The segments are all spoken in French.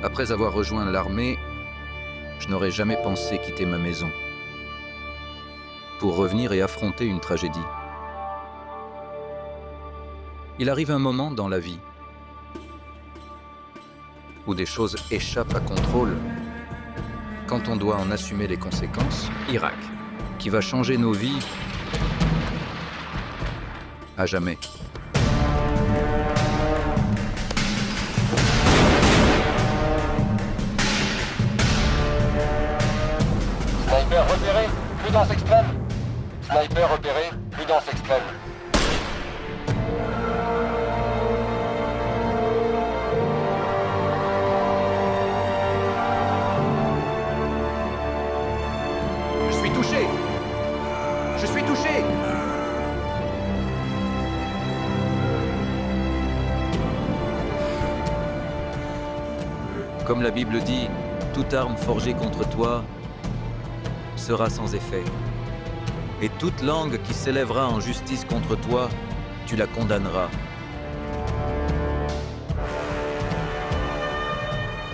Après avoir rejoint l'armée, je n'aurais jamais pensé quitter ma maison pour revenir et affronter une tragédie. Il arrive un moment dans la vie où des choses échappent à contrôle quand on doit en assumer les conséquences, Irak. qui va changer nos vies à jamais. Sniper repéré, prudence extrême. Sniper repéré, prudence extrême. Je suis touché! Je suis touché! Comme la Bible dit, toute arme forgée contre toi sera sans effet. Et toute langue qui s'élèvera en justice contre toi, tu la condamneras.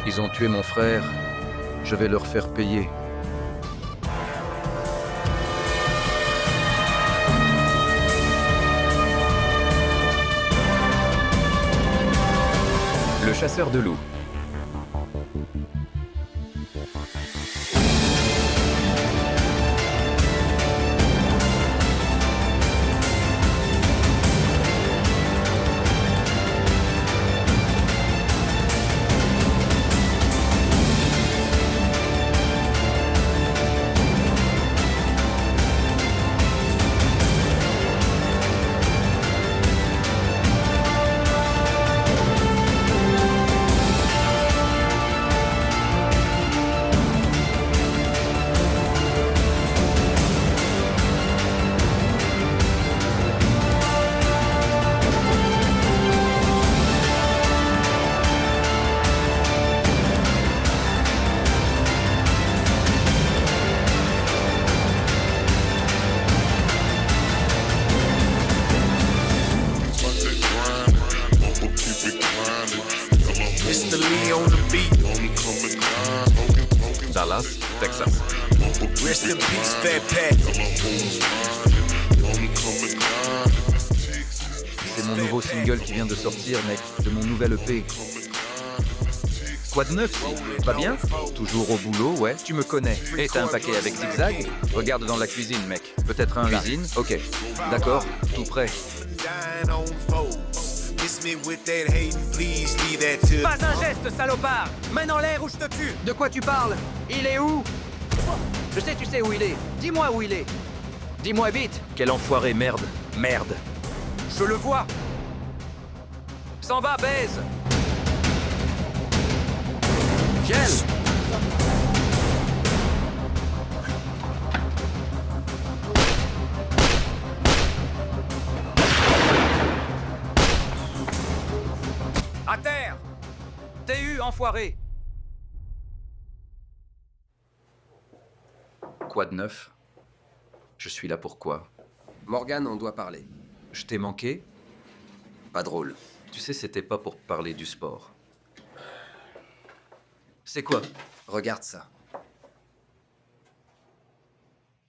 Ils ont tué mon frère, je vais leur faire payer. Le chasseur de loups. Mr. Lee on the beat. Dallas, Texas. Rest in peace, Fat Pat. C'est mon nouveau single qui vient de sortir, mec, de mon nouvel EP. Quoi de neuf, si? Pas bien? Toujours au boulot, ouais, tu me connais. Et t'as un paquet avec zigzag? Regarde dans la cuisine, mec. Peut-être un cuisine? Ok. D'accord, tout prêt. Dying on foes. Miss me with that hating, please leave that to. Pas un geste, salopard! Main en l'air ou je te tue! De quoi tu parles? Il est où? Je sais, tu sais où il est. Dis-moi où il est. Dis-moi vite. Quel enfoiré, merde. Merde. Je le vois! S'en va, baise. Gel. À terre! T'es eu, enfoiré. Quoi de neuf? Je suis là pour quoi? Morgan, on doit parler. Je t'ai manqué? Pas drôle. Tu sais, c'était pas pour parler du sport. C'est quoi? Regarde ça.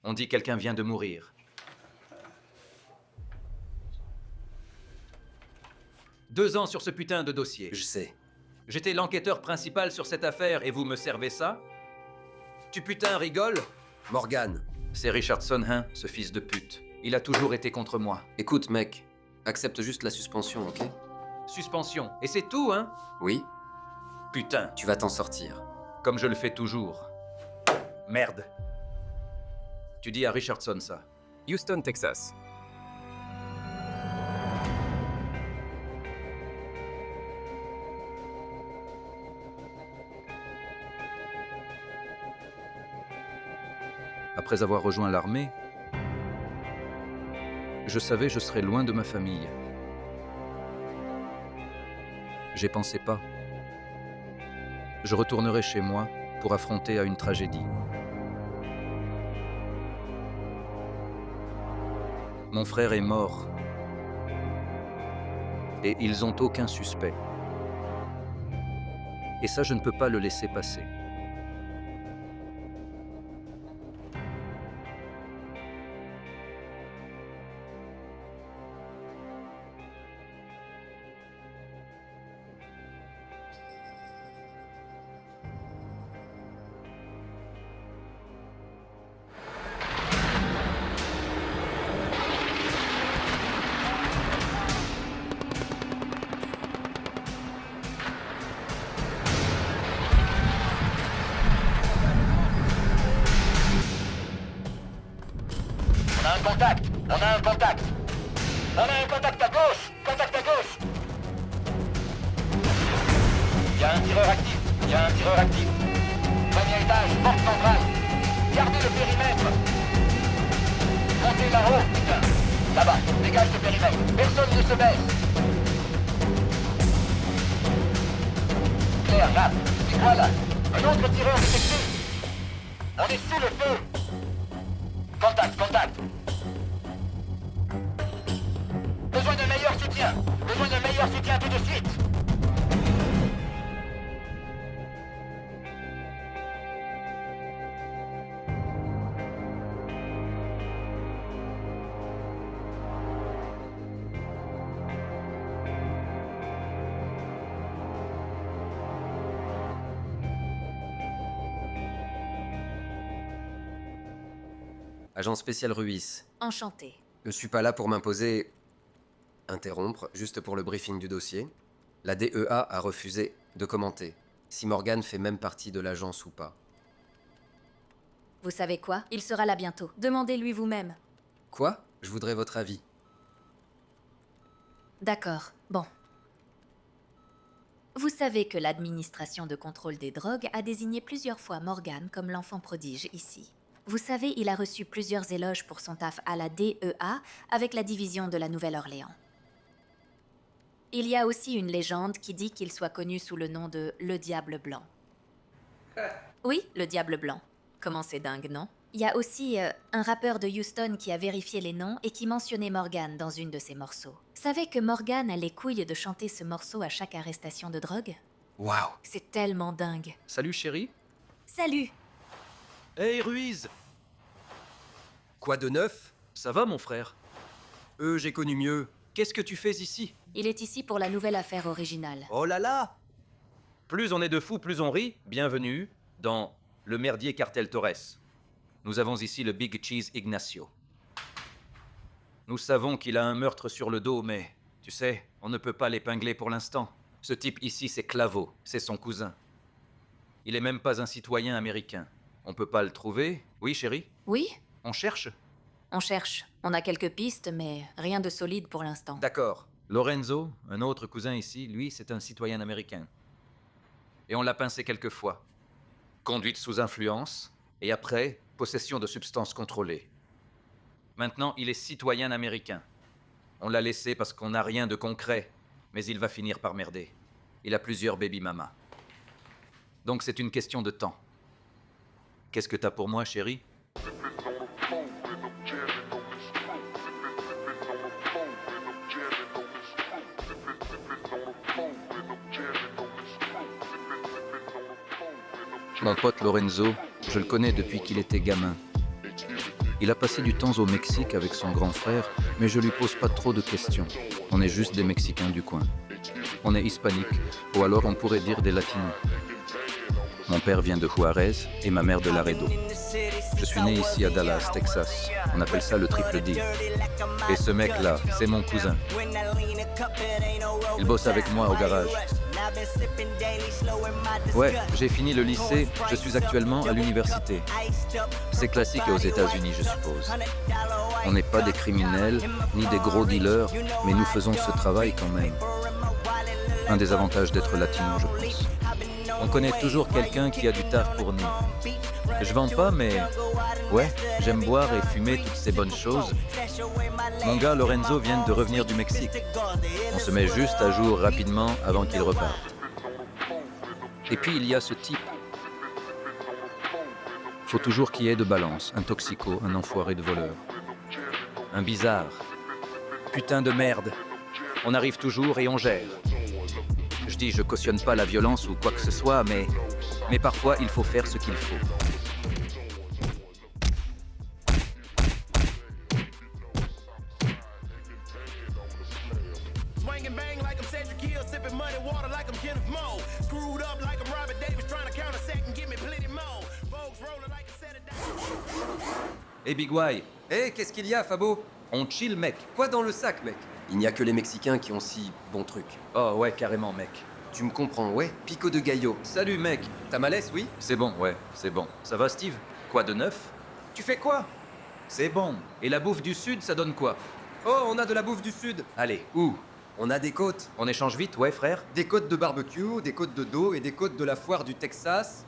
On dit quelqu'un vient de mourir. 2 ans sur ce putain de dossier. Je sais. J'étais l'enquêteur principal sur cette affaire et vous me servez ça? Tu putain rigoles? Morgan, C'est Richardson, hein, ce fils de pute. Il a toujours été contre moi. écoute, mec. Accepte juste la suspension, ok? Suspension. Et c'est tout, hein? Oui, Putain. tu vas t'en sortir. Comme je le fais toujours. Merde. Tu dis à Richardson ça. Houston, Texas. Après avoir rejoint l'armée, je savais je serais loin de ma famille. J'y pensais pas. Je retournerai chez moi pour affronter à une tragédie. Mon frère est mort. Et ils ont aucun suspect. Et ça, je ne peux pas le laisser passer. On a un contact. On a un contact. On a un contact à gauche. Contact à gauche. Il y a un tireur actif. Il y a un tireur actif. Premier étage, porte centrale. Gardez le périmètre. Montez là-haut, putain. Là-bas, dégage le périmètre. Personne ne se baisse. Claire, là. C'est quoi là? Un autre tireur détecté. On est sous le feu. Contact, contact. Besoin d'un meilleur soutien. Besoin d'un meilleur soutien tout de suite. Agent spécial Ruiz. Enchanté. Je suis pas là pour m'imposer... Interrompre, juste pour le briefing du dossier. La DEA a refusé de commenter si Morgan fait même partie de l'agence ou pas. Vous savez quoi? Il sera là bientôt. Demandez-lui vous-même. Quoi? Je voudrais votre avis. D'accord. Bon. Vous savez que l'administration de contrôle des drogues a désigné plusieurs fois Morgan comme l'enfant prodige ici. Vous savez, il a reçu plusieurs éloges pour son taf à la DEA avec la division de la Nouvelle-Orléans. Il y a aussi une légende qui dit qu'il soit connu sous le nom de Le Diable Blanc. Oui, le Diable Blanc. Comment c'est dingue, non? Il y a aussi un rappeur de Houston qui a vérifié les noms et qui mentionnait Morgan dans une de ses morceaux. Savez que Morgan a les couilles de chanter ce morceau à chaque arrestation de drogue? Waouh! C'est tellement dingue. Salut chérie. Salut! Hey Ruiz! Quoi de neuf? Ça va mon frère? J'ai connu mieux. Qu'est-ce que tu fais ici? Il est ici pour la nouvelle affaire originale. Oh là là! Plus on est de fous, plus on rit. Bienvenue dans le merdier cartel Torres. Nous avons ici le Big Cheese Ignacio. Nous savons qu'il a un meurtre sur le dos, mais tu sais, on ne peut pas l'épingler pour l'instant. Ce type ici, c'est Clavo, c'est son cousin. Il est même pas un citoyen américain. On peut pas le trouver? Oui, chérie? Oui? On cherche? On cherche. On a quelques pistes, mais rien de solide pour l'instant. D'accord. Lorenzo, un autre cousin ici, lui, c'est un citoyen américain. Et on l'a pincé quelques fois. Conduite sous influence, et après, possession de substances contrôlées. Maintenant, il est citoyen américain. On l'a laissé parce qu'on n'a rien de concret, mais il va finir par merder. Il a plusieurs baby-mamas. Donc c'est une question de temps. Qu'est-ce que t'as pour moi, chérie? Mon pote Lorenzo, je le connais depuis qu'il était gamin. Il a passé du temps au Mexique avec son grand frère, mais je lui pose pas trop de questions. On est juste des Mexicains du coin. On est hispaniques, ou alors on pourrait dire des Latinos. Mon père vient de Juarez et ma mère de Laredo. Je suis né ici à Dallas, Texas. On appelle ça le triple D. Et ce mec-là, c'est mon cousin. Il bosse avec moi au garage. Ouais, j'ai fini le lycée, je suis actuellement à l'université. C'est classique aux États-Unis, je suppose. On n'est pas des criminels, ni des gros dealers, mais nous faisons ce travail quand même. Un des avantages d'être latino, je pense. On connaît toujours quelqu'un qui a du taf pour nous. Je vends pas, mais ouais, j'aime boire et fumer toutes ces bonnes choses. Mon gars Lorenzo vient de revenir du Mexique. On se met juste à jour rapidement avant qu'il reparte. Et puis il y a ce type. Faut toujours qu'il y ait de balance, un toxico, un enfoiré de voleur. Un bizarre. Putain de merde. On arrive toujours et on gère. Je dis, je cautionne pas la violence ou quoi que ce soit, mais parfois il faut faire ce qu'il faut. Swing and bang like I'm Cedric Hill, sipping muddy water like I'm Kenneth Moe. Screwed up like I'm Robert Davis, trying to count a second, give me plenty more. Folks rolling like a set of dice. Hey Big Y, Hé, qu'est-ce qu'il y a, Fabo? on chill mec. Quoi dans le sac, mec? Il n'y a que les Mexicains qui ont si bon truc. Oh ouais, carrément mec. Tu me comprends, ouais? Pico de Gallo. Salut mec. T'as malaise, oui? C'est bon, ouais, c'est bon. Ça va Steve? Quoi de neuf? Tu fais quoi? C'est bon. Et la bouffe du Sud, ça donne quoi? Oh, on a de la bouffe du Sud. Allez, où? On a des côtes. On échange vite, ouais frère? Des côtes de barbecue, des côtes de dos et des côtes de la foire du Texas.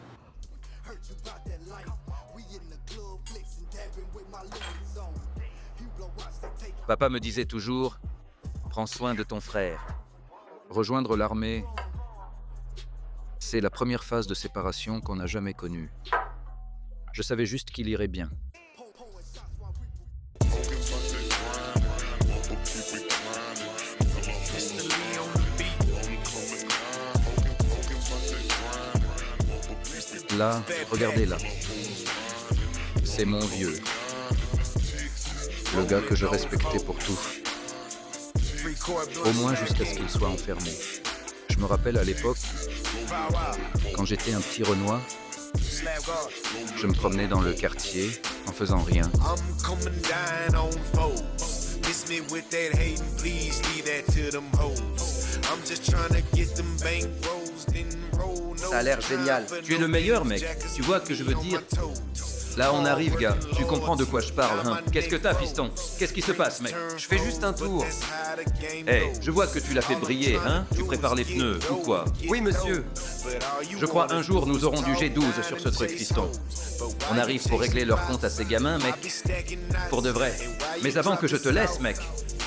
Papa me disait toujours, prends soin de ton frère. Rejoindre l'armée, c'est la première phase de séparation qu'on n'a jamais connue. Je savais juste qu'il irait bien. Là, regardez là. C'est mon vieux. Le gars que je respectais pour tout. Au moins jusqu'à ce qu'il soit enfermé. Je me rappelle à l'époque, quand j'étais un petit Renoir, je me promenais dans le quartier en faisant rien. I'm coming down on foes. Miss me with that hating, please leave that to them hoes. I'm just trying to get them bank rolls, then roll no. Ça a l'air génial. Tu es le meilleur, mec. Tu vois que je veux dire. Là, on arrive, gars. Tu comprends de quoi je parle, hein? Qu'est-ce que t'as, fiston? Qu'est-ce qui se passe, mec? Je fais juste un tour. Hey, je vois que tu l'as fait briller, hein? Tu prépares les pneus, ou quoi? Oui, monsieur. Je crois un jour nous aurons du G12 sur ce truc, fiston. On arrive pour régler leur compte à ces gamins, mec. Pour de vrai. Mais avant que je te laisse, mec,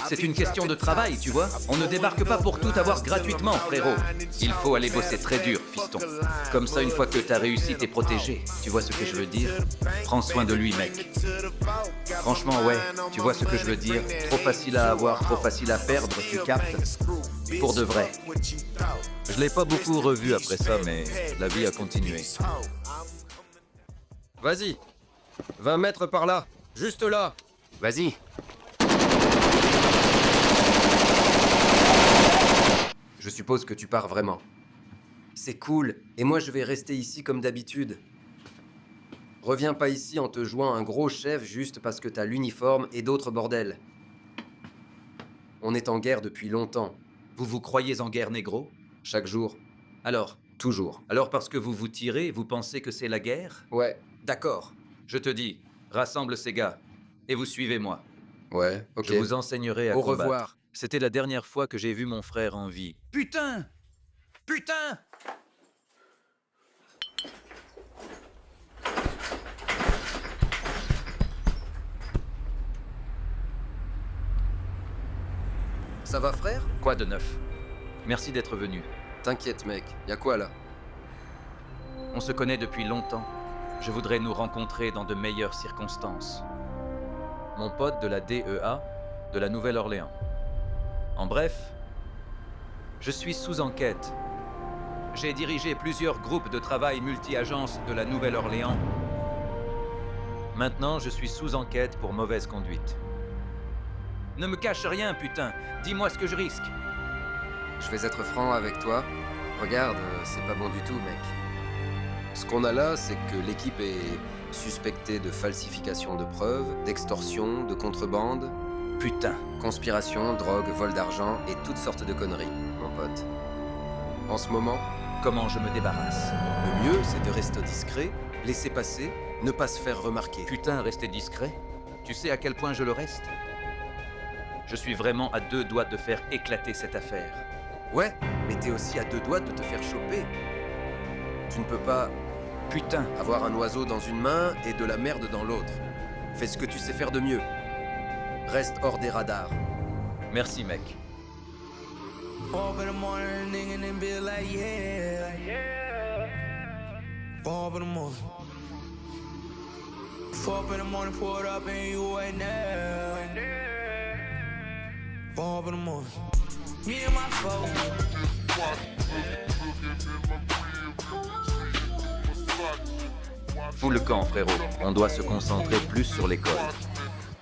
c'est une question de travail, tu vois. On ne débarque pas pour tout avoir gratuitement, frérot. Il faut aller bosser très dur, fiston. Comme ça, une fois que t'as réussi, t'es protégé. Tu vois ce que je veux dire? Prends soin de lui, mec. Franchement, ouais, tu vois ce que je veux dire? Trop facile à avoir, trop facile à perdre, tu captes? Pour de vrai. Je l'ai pas beaucoup revu après ça, mais la vie a continué. Vas-y. 20 mètres par là. Juste là. Vas-y. Je suppose que tu pars vraiment. C'est cool. Et moi, je vais rester ici comme d'habitude. Reviens pas ici en te jouant un gros chef juste parce que t'as l'uniforme et d'autres bordels. On est en guerre depuis longtemps. Vous vous croyez en guerre, négro? Chaque jour. Alors, Toujours. alors parce que vous vous tirez, vous pensez que c'est la guerre? Ouais. D'accord. Je te dis, rassemble ces gars et vous suivez moi. Ouais, ok. Je vous enseignerai à Au combattre. revoir. C'était la dernière fois que j'ai vu mon frère en vie. Putain! Putain! Ça va, frère? Quoi de neuf? Merci d'être venu. T'inquiète, mec. Y'a quoi, là? On se connaît depuis longtemps. Je voudrais nous rencontrer dans de meilleures circonstances. Mon pote de la DEA de la Nouvelle-Orléans. En bref, je suis sous enquête. J'ai dirigé plusieurs groupes de travail multi-agences de la Nouvelle-Orléans. Maintenant, je suis sous enquête pour mauvaise conduite. Ne me cache rien, putain. Dis-moi ce que je risque. Je vais être franc avec toi. Regarde, c'est pas bon du tout, mec. Ce qu'on a là, c'est que l'équipe est suspectée de falsification de preuves, d'extorsion, de contrebande, Putain. conspiration, drogue, vol d'argent et toutes sortes de conneries, mon pote. En ce moment, Comment je me débarrasse? le mieux, c'est de rester discret, laisser passer, ne pas se faire remarquer. Putain, rester discret? Tu sais à quel point je le reste? Je suis vraiment à 2 doigts de faire éclater cette affaire. Ouais, mais t'es aussi à 2 doigts de te faire choper. Tu ne peux pas Putain. avoir un oiseau dans une main et de la merde dans l'autre. Fais ce que tu sais faire de mieux. Reste hors des radars. Merci, mec. 4 up in the morning, nigga, and then be like, yeah. 4 up in the morning. 4 up in the morning, pour it up and you ain't there. 4 up in the morning. Me and my phone. Fous le camp, frérot. On doit se concentrer plus sur l'école.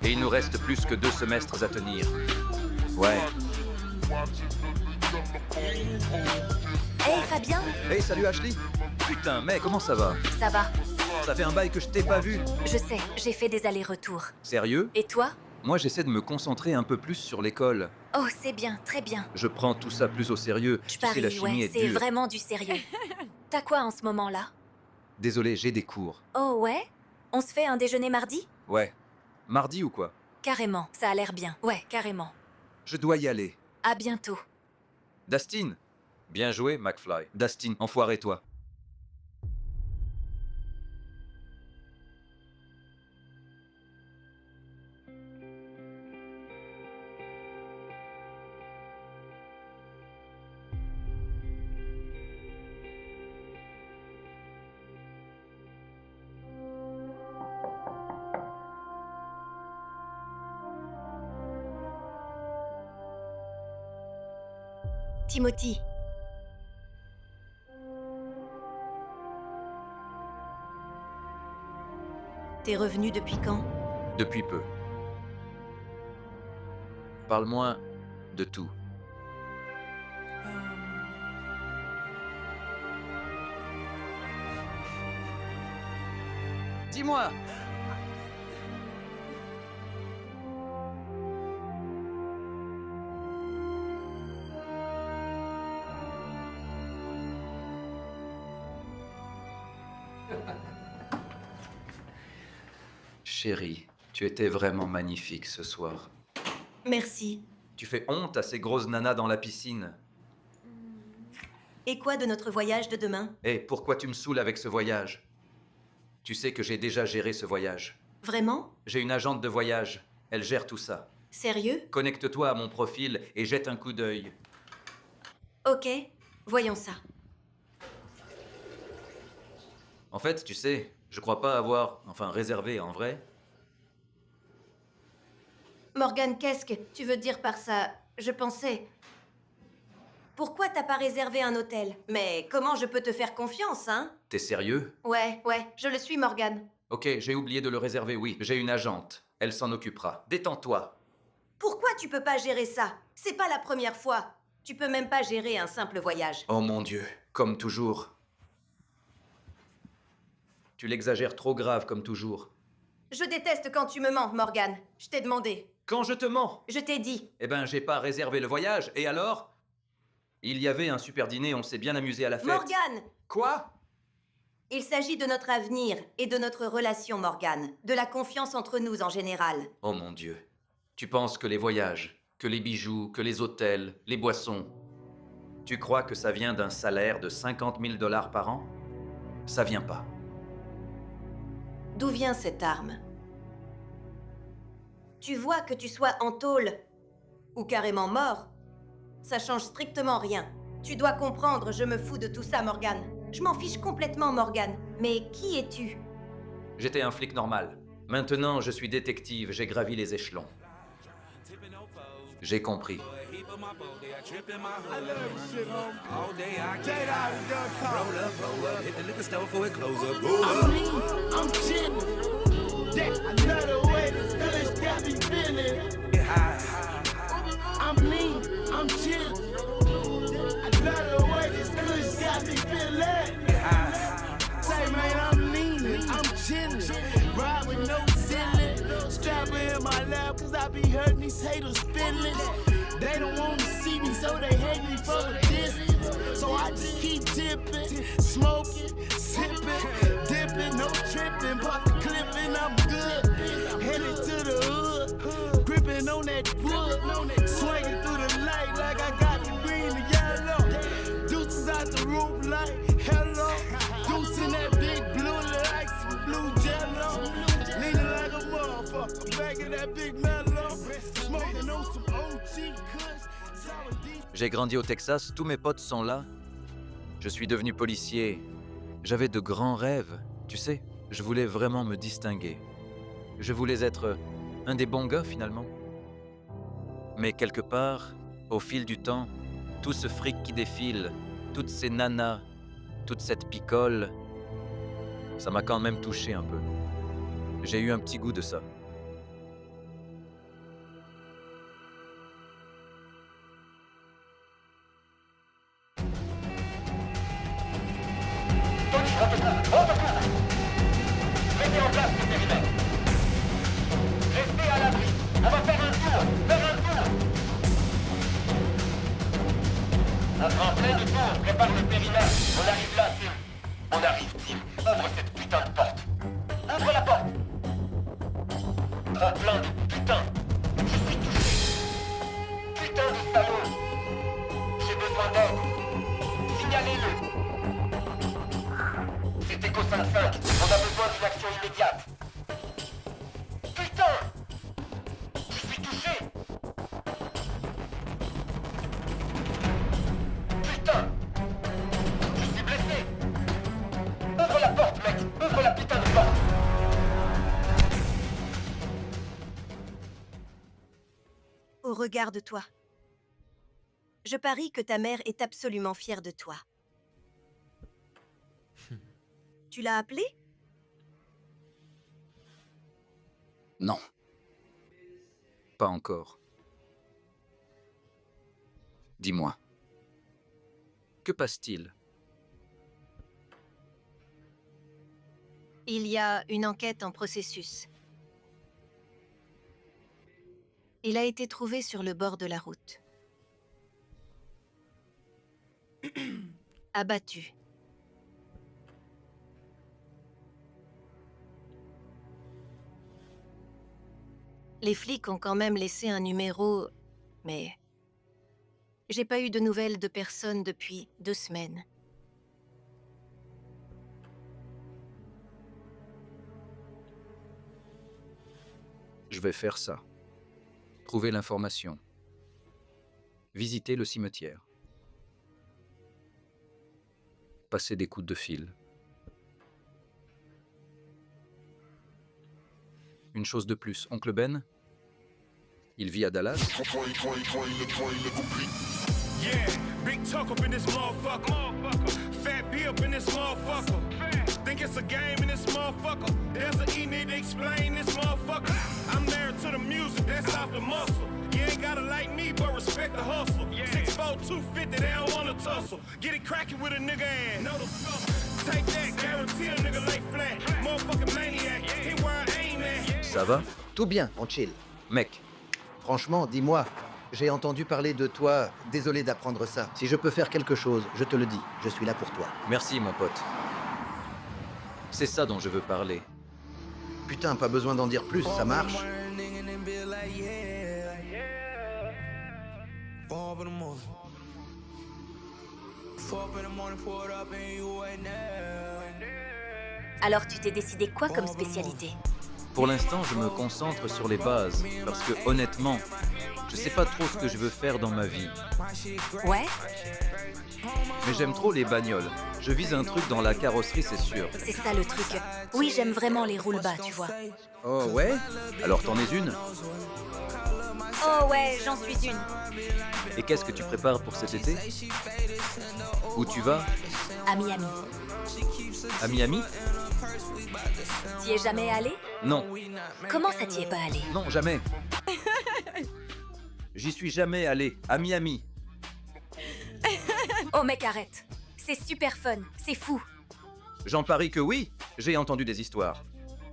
Et il nous reste plus que 2 semestres à tenir. Ouais. Hey Fabien, Hey, salut Ashley. Putain, mec, comment ça va? ça va? Ça fait un bail que je t'ai pas vu. Je sais, j'ai fait des allers-retours. Sérieux? Et toi? Moi, j'essaie de me concentrer un peu plus sur l'école. Oh, c'est bien, très bien. Je prends tout ça plus au sérieux. Je Tu sais, la parie, chimie ouais, est c'est dure. vraiment du sérieux. T'as quoi en ce moment-là? Désolé, j'ai des cours. Oh ouais? On se fait un déjeuner mardi? Ouais. Mardi ou quoi? Carrément, ça a l'air bien. Ouais, carrément. Je dois y aller. À bientôt. Dustin. Bien joué, McFly. Dustin, enfoiré toi. Timothy. T'es revenu depuis quand? Depuis peu. Parle-moi de tout. Dis-moi. Chérie, tu étais vraiment magnifique ce soir. Merci. Tu fais honte à ces grosses nanas dans la piscine. Et quoi de notre voyage de demain? Hé, pourquoi tu me saoules avec ce voyage? Tu sais que j'ai déjà géré ce voyage. Vraiment? J'ai une agente de voyage. Elle gère tout ça. Sérieux? Connecte-toi à mon profil et jette un coup d'œil. Ok, voyons ça. En fait, tu sais, je crois pas avoir, réservé en vrai. Morgane, qu'est-ce que tu veux dire par ça? Je pensais... Pourquoi t'as pas réservé un hôtel? Mais comment je peux te faire confiance, hein? T'es sérieux? Ouais, je le suis, Morgane. Ok, j'ai oublié de le réserver, oui. J'ai une agente. Elle s'en occupera. Détends-toi. Pourquoi tu peux pas gérer ça? C'est pas la première fois. Tu peux même pas gérer un simple voyage. Oh mon Dieu, comme toujours. Tu l'exagères trop grave comme toujours. Je déteste quand tu me mens, Morgane. Je t'ai demandé. Quand je te mens? Je t'ai dit. Eh ben, j'ai pas réservé le voyage, et alors? Il y avait un super dîner, on s'est bien amusé à la fête. Morgane! Quoi? Il s'agit de notre avenir et de notre relation, Morgane. De la confiance entre nous en général. Oh mon Dieu. Tu penses que les voyages, que les bijoux, que les hôtels, les boissons... Tu crois que ça vient d'un salaire de 50 000 $ par an? Ça vient pas. D'où vient cette arme? Tu vois que tu sois en tôle ou carrément mort, ça change strictement rien. Tu dois comprendre, je me fous de tout ça, Morgane. Je m'en fiche complètement, Morgane. Mais qui es-tu? J'étais un flic normal. Maintenant, je suis détective, j'ai gravi les échelons. J'ai compris. I'm chillin'. Another way this village got me feeling. I'm lean, I'm chillin'. Another way this village got me feeling. Say rap, cause I be hurting these haters' feelings. They don't wanna see me, so they hate me from a distance. So I just keep tipping, smoking, sipping, dipping, no tripping, pop the clip and I'm good. Headed to the hood, gripping on that wood, swinging through the light like I got the green and yellow. Deuces out the roof like hello, deuce in that big blue like some blue jello. Leaning like a motherfucker, back in that big mellow, smoking on some OG kush, sour deep. J'ai grandi au Texas, tous mes potes sont là. Je suis devenu policier. J'avais de grands rêves, tu sais. Je voulais vraiment me distinguer. Je voulais être un des bons gars finalement. Mais quelque part, au fil du temps, tout ce fric qui défile, toutes ces nanas, toute cette picole, ça m'a quand même touché un peu. J'ai eu un petit goût de ça. Tony, on te couvre. Mettez en place le périmètre. Restez à l'abri. On va faire un tour. En plein de tour, prépare le périmètre. On arrive là, Tim. On arrive, Tim. Ouvre cette putain de porte. Ouvre la porte. Trop plein de putain. Je suis touché. Putain de salaud. J'ai besoin d'aide. Signalez-le. C'est Echo 5-5. On a besoin d'une action immédiate. Putain! Je suis touché. Putain! Je suis blessé. Ouvre la porte, mec. Ouvre la putain de porte. Au regard de toi. Je parie que ta mère est absolument fière de toi. Tu l'as appelée? Non. Pas encore. Dis-moi. Que passe-t-il? Il y a une enquête en processus. Il a été trouvé sur le bord de la route. Abattu. Les flics ont quand même laissé un numéro, mais j'ai pas eu de nouvelles de personne depuis 2 semaines. Je vais faire ça. Trouver l'information. Visiter le cimetière. Passer des coups de fil. Une chose de plus, Oncle Ben, il vit à Dallas. Yeah, big talk up in this motherfucker. Fat B up in this motherfucker. Think it's a game in this motherfucker. There's an E need to explain this motherfucker. I'm married to the music, that's off the muscle. You ain't gotta like me, but respect the hustle. 6'4", 250, they don't wanna tussle. Get it crackin' with a nigga and know the scuffle. Take that, guarantee a nigga lay flat. Motherfucking maniac, hit where I aim at. Ça va? Tout bien, on chill. Mec, Franchement, dis-moi, j'ai entendu parler de toi, désolé d'apprendre ça. Si je peux faire quelque chose, je te le dis, je suis là pour toi. merci mon pote. C'est ça dont je veux parler. Putain, pas besoin d'en dire plus, ça marche. Alors tu t'es décidé quoi comme spécialité? Pour l'instant, je me concentre sur les bases, parce que honnêtement, je sais pas trop ce que je veux faire dans ma vie. Ouais? Mais j'aime trop les bagnoles. Je vise un truc dans la carrosserie, c'est sûr. C'est ça le truc. Oui, j'aime vraiment les roule-bas, tu vois. Oh ouais? Alors t'en es une? Oh ouais, j'en suis une. Et qu'est-ce que tu prépares pour cet été? Où tu vas? À Miami. À Miami? T'y es jamais allé? Non. Comment ça t'y est pas allé? Non, jamais. J'y suis jamais allé. À Miami. Oh mec, arrête. C'est super fun, c'est fou. J'en parie que oui. J'ai entendu des histoires.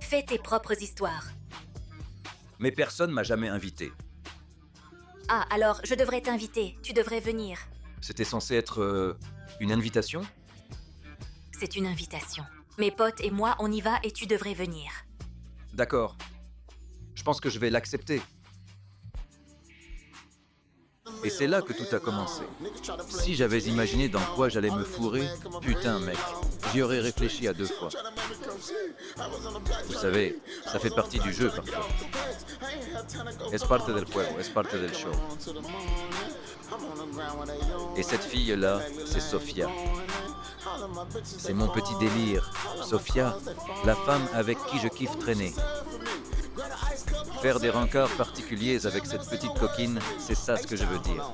Fais tes propres histoires. Mais personne m'a jamais invité. Ah, alors je devrais t'inviter. Tu devrais venir. C'était censé être une invitation? C'est une invitation. Mes potes et moi, on y va et tu devrais venir. D'accord. Je pense que je vais l'accepter. Et c'est là que tout a commencé. Si j'avais imaginé dans quoi j'allais me fourrer, putain mec, j'y aurais réfléchi à 2 fois. Vous savez, ça fait partie du jeu parfois. Es parte del juego, es parte del show. Et cette fille-là, c'est Sofia. C'est mon petit délire. Sofia, la femme avec qui je kiffe traîner. Faire des rencarts particuliers avec cette petite coquine, c'est ça ce que je veux dire.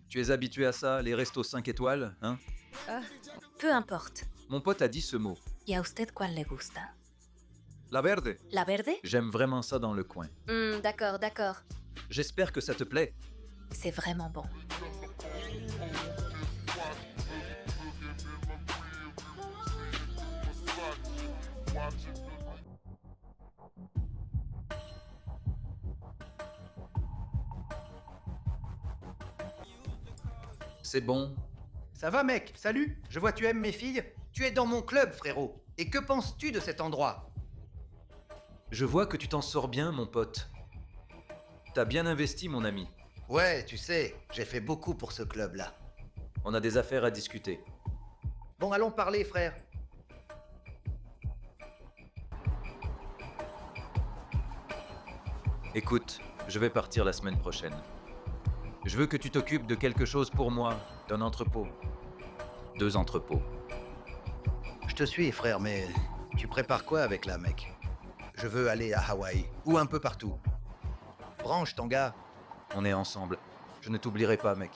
Tu es habitué à ça, les restos 5 étoiles, hein? Peu importe. Mon pote a dit ce mot. ¿Y a usted cuál le gusta? La verde. ¿La verde? J'aime vraiment ça dans le coin. D'accord, d'accord. J'espère que ça te plaît. C'est vraiment bon. C'est bon. Ça va, mec? Salut. Je vois tu aimes mes filles. Tu es dans mon club, frérot. Et que penses-tu de cet endroit? Je vois que tu t'en sors bien, mon pote. T'as bien investi, mon ami. Ouais, tu sais, j'ai fait beaucoup pour ce club-là. On a des affaires à discuter. Bon, allons parler, frère. Écoute, je vais partir la semaine prochaine. Je veux que tu t'occupes de quelque chose pour moi, d'un entrepôt. 2 entrepôts. Je te suis, frère, mais tu prépares quoi avec la mec? Je veux aller à Hawaï, ou un peu partout. Branche, ton gars. On est ensemble. Je ne t'oublierai pas, mec.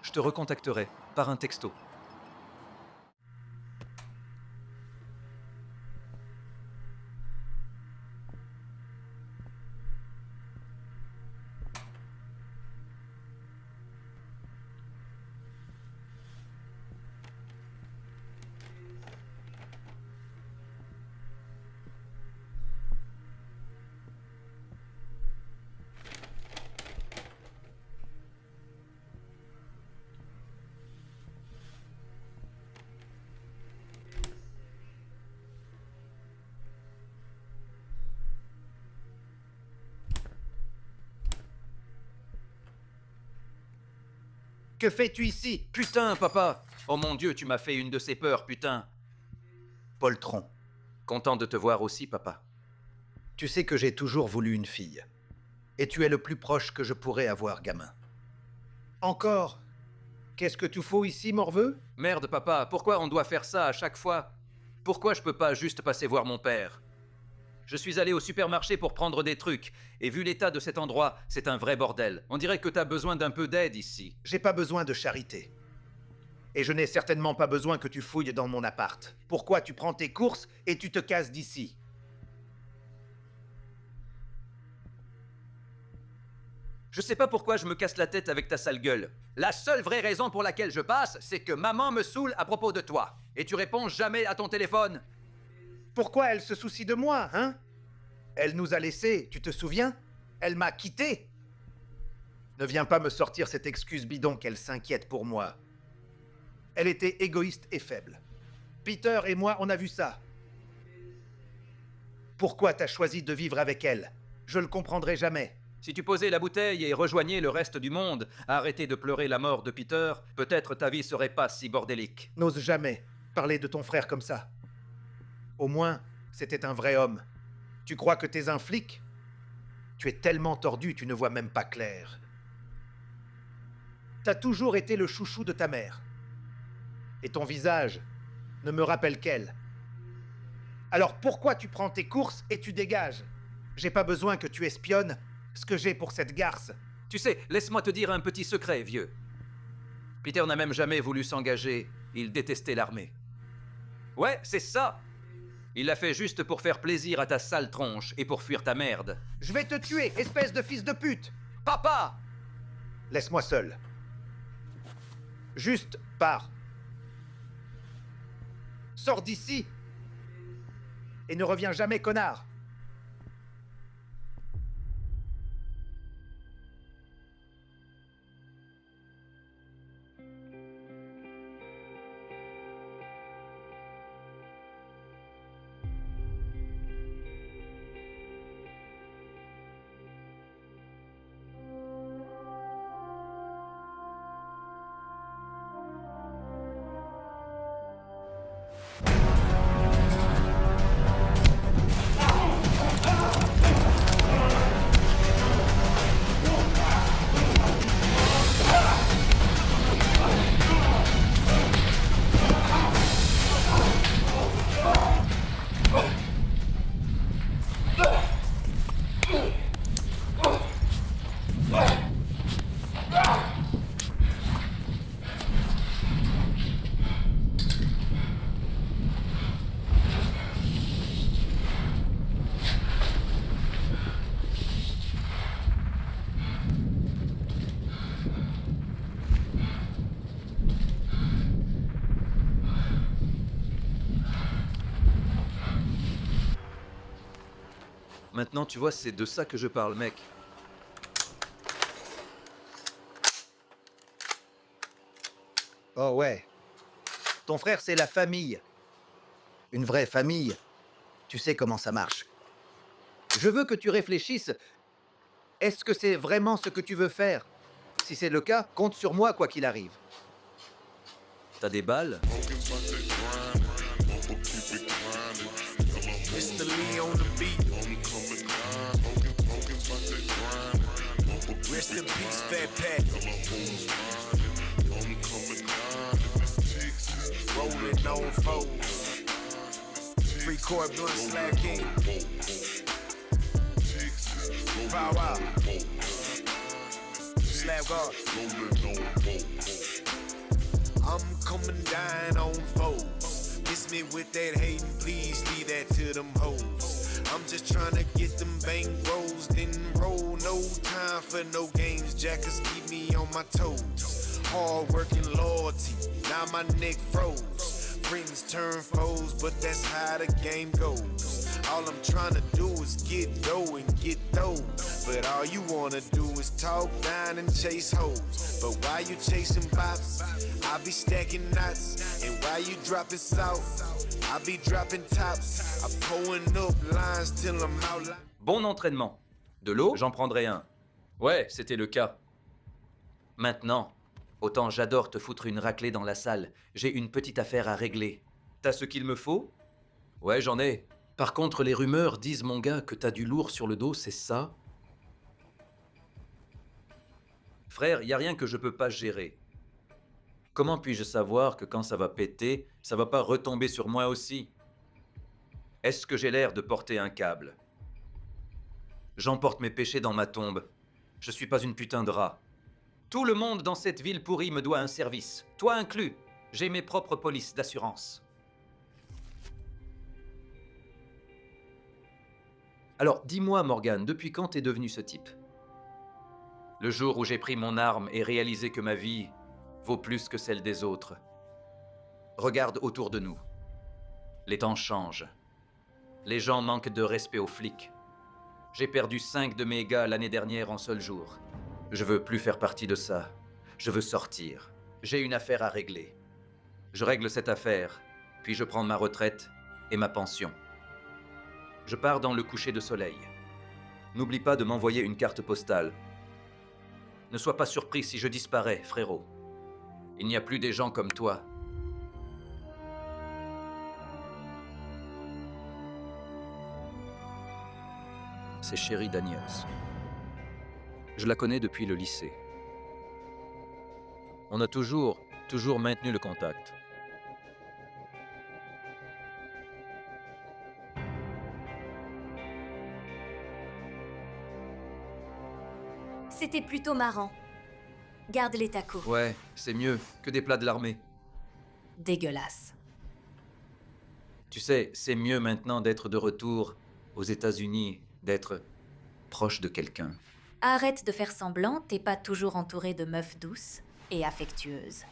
Je te recontacterai, par un texto. Que fais-tu ici? Putain, papa! Oh mon Dieu, tu m'as fait une de ces peurs, putain! Poltron. Content de te voir aussi, papa. Tu sais que j'ai toujours voulu une fille. Et tu es le plus proche que je pourrais avoir, gamin. Encore? Qu'est-ce que tu fous ici, morveux? Merde, papa, pourquoi on doit faire ça à chaque fois? Pourquoi je peux pas juste passer voir mon père? Je suis allé au supermarché pour prendre des trucs, et vu l'état de cet endroit, c'est un vrai bordel. On dirait que t'as besoin d'un peu d'aide ici. J'ai pas besoin de charité. Et je n'ai certainement pas besoin que tu fouilles dans mon appart. Pourquoi tu prends tes courses et tu te casses d'ici? Je sais pas pourquoi je me casse la tête avec ta sale gueule. La seule vraie raison pour laquelle je passe, c'est que maman me saoule à propos de toi. Et tu réponds jamais à ton téléphone. Pourquoi elle se soucie de moi, hein? Elle nous a laissés, tu te souviens? Elle m'a quitté. Ne viens pas me sortir cette excuse bidon qu'elle s'inquiète pour moi. Elle était égoïste et faible. Peter et moi, on a vu ça. Pourquoi t'as choisi de vivre avec elle? Je le comprendrai jamais. Si tu posais la bouteille et rejoignais le reste du monde, à arrêter de pleurer la mort de Peter, peut-être ta vie serait pas si bordélique. N'ose jamais parler de ton frère comme ça. Au moins, c'était un vrai homme. Tu crois que t'es un flic? Tu es tellement tordu, tu ne vois même pas clair. T'as toujours été le chouchou de ta mère. Et ton visage ne me rappelle qu'elle. Alors pourquoi tu prends tes courses et tu dégages? J'ai pas besoin que tu espionnes ce que j'ai pour cette garce. Tu sais, laisse-moi te dire un petit secret, vieux. Peter n'a même jamais voulu s'engager. Il détestait l'armée. Ouais, c'est ça! Il l'a fait juste pour faire plaisir à ta sale tronche et pour fuir ta merde. Je vais te tuer, espèce de fils de pute! Papa! Laisse-moi seul. Juste pars. Sors d'ici et ne reviens jamais, connard. Maintenant, tu vois, c'est de ça que je parle, mec. Oh ouais. Ton frère, c'est la famille. Une vraie famille. Tu sais comment ça marche. Je veux que tu réfléchisses. Est-ce que c'est vraiment ce que tu veux faire? Si c'est le cas, compte sur moi quoi qu'il arrive. T'as des balles? Mr. Lee on the beat. Rest in peace, Fat Pat. Rolling on foes. Free court blunt slap king. Bow wow. Slap guard. I'm coming down on foes. Miss me with that hating, please leave that to them hoes. I'm just trying to get them bank rolls, then roll. No time for no games, jackers keep me on my toes. Hard working loyalty, now my neck froze. Friends turn foes, but that's how the game goes. All I'm trying to do is get dough and get those. But all you wanna do is talk down and chase hoes. But while you chasing bops, I be stacking knots. And while you dropping salt, I be dropping tops. I'm pulling up lines till I'm out. Bon entraînement. De l'eau? J'en prendrai un. Ouais, c'était le cas. Maintenant, autant j'adore te foutre une raclée dans la salle. J'ai une petite affaire à régler. T'as ce qu'il me faut? Ouais, j'en ai. Par contre, les rumeurs disent, mon gars, que t'as du lourd sur le dos, c'est ça? Frère, y a rien que je peux pas gérer. Comment puis-je savoir que quand ça va péter, ça va pas retomber sur moi aussi? Est-ce que j'ai l'air de porter un câble? J'emporte mes péchés dans ma tombe. Je suis pas une putain de rat. Tout le monde dans cette ville pourrie me doit un service. Toi inclus. J'ai mes propres polices d'assurance. Alors, dis-moi, Morgan, depuis quand t'es devenu ce type? Le jour où j'ai pris mon arme et réalisé que ma vie vaut plus que celle des autres. Regarde autour de nous. Les temps changent. Les gens manquent de respect aux flics. J'ai perdu 5 de mes gars l'année dernière en seul jour. Je veux plus faire partie de ça. Je veux sortir. J'ai une affaire à régler. Je règle cette affaire, puis je prends ma retraite et ma pension. Je pars dans le coucher de soleil. N'oublie pas de m'envoyer une carte postale. Ne sois pas surpris si je disparais, frérot. Il n'y a plus des gens comme toi. C'est Sherry Daniels. Je la connais depuis le lycée. On a toujours maintenu le contact. C'était plutôt marrant. Garde les tacos. Ouais, c'est mieux que des plats de l'armée. Dégueulasse. Tu sais, c'est mieux maintenant d'être de retour aux États-Unis, d'être proche de quelqu'un. Arrête de faire semblant, t'es pas toujours entouré de meufs douces et affectueuses.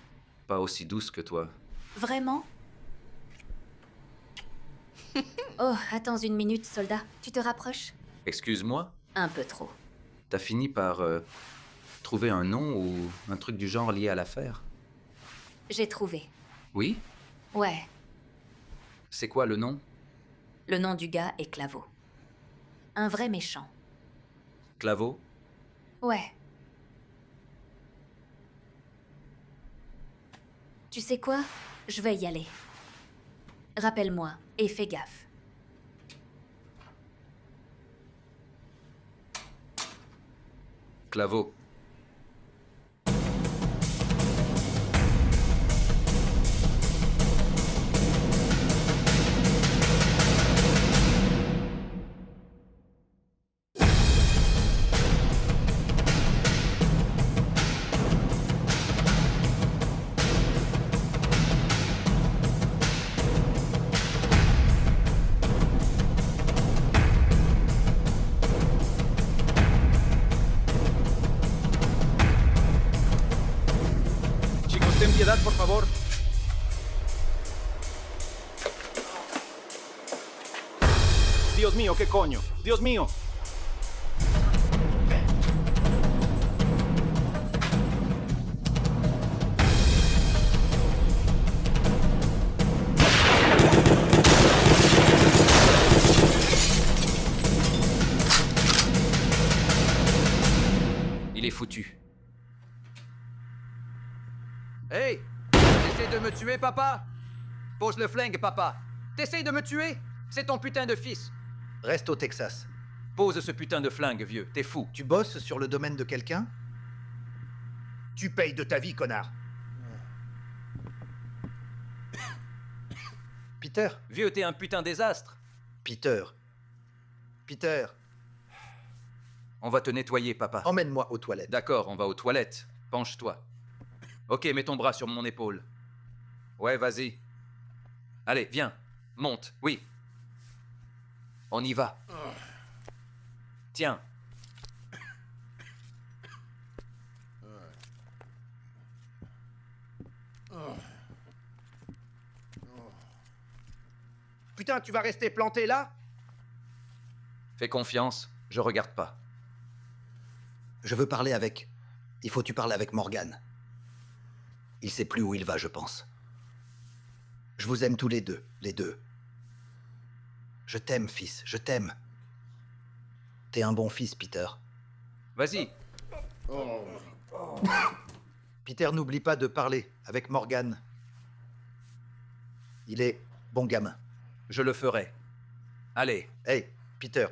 Pas aussi douce que toi. Vraiment? Oh, attends une minute, soldat. Tu te rapproches? Excuse-moi, Un peu trop. t'as fini par trouver un nom ou un truc du genre lié à l'affaire? J'ai trouvé. Oui? Ouais, C'est quoi le nom? le nom du gars est Claveau. Un vrai méchant. Claveau? Ouais. Tu sais quoi? Je vais y aller. Rappelle-moi et fais gaffe. Claveau. Chicos, ten piedad, por favor. Dios mío, qué coño. Dios mío. Il est foutu. Hey! T'essaies de me tuer, papa? Pose le flingue, papa. T'essayes de me tuer? C'est ton putain de fils. Reste au Texas. Pose ce putain de flingue, vieux. T'es fou. Tu bosses sur le domaine de quelqu'un? Tu payes de ta vie, connard. Peter. Vieux, t'es un putain désastre. Peter. Peter. On va te nettoyer, papa. Emmène-moi aux toilettes. D'accord, on va aux toilettes. Penche-toi. Ok, mets ton bras sur mon épaule. Ouais, vas-y. Allez, viens. Monte, oui. On y va. Tiens. Putain, tu vas rester planté là? Fais confiance, je regarde pas. Je veux parler avec... Il faut que tu parles avec Morgan. Il sait plus où il va, je pense. Je vous aime tous les deux, les deux. Je t'aime, fils, je t'aime. T'es un bon fils, Peter. Vas-y. Peter, n'oublie pas de parler avec Morgan. Il est bon gamin. Je le ferai. Allez. Hey, Peter.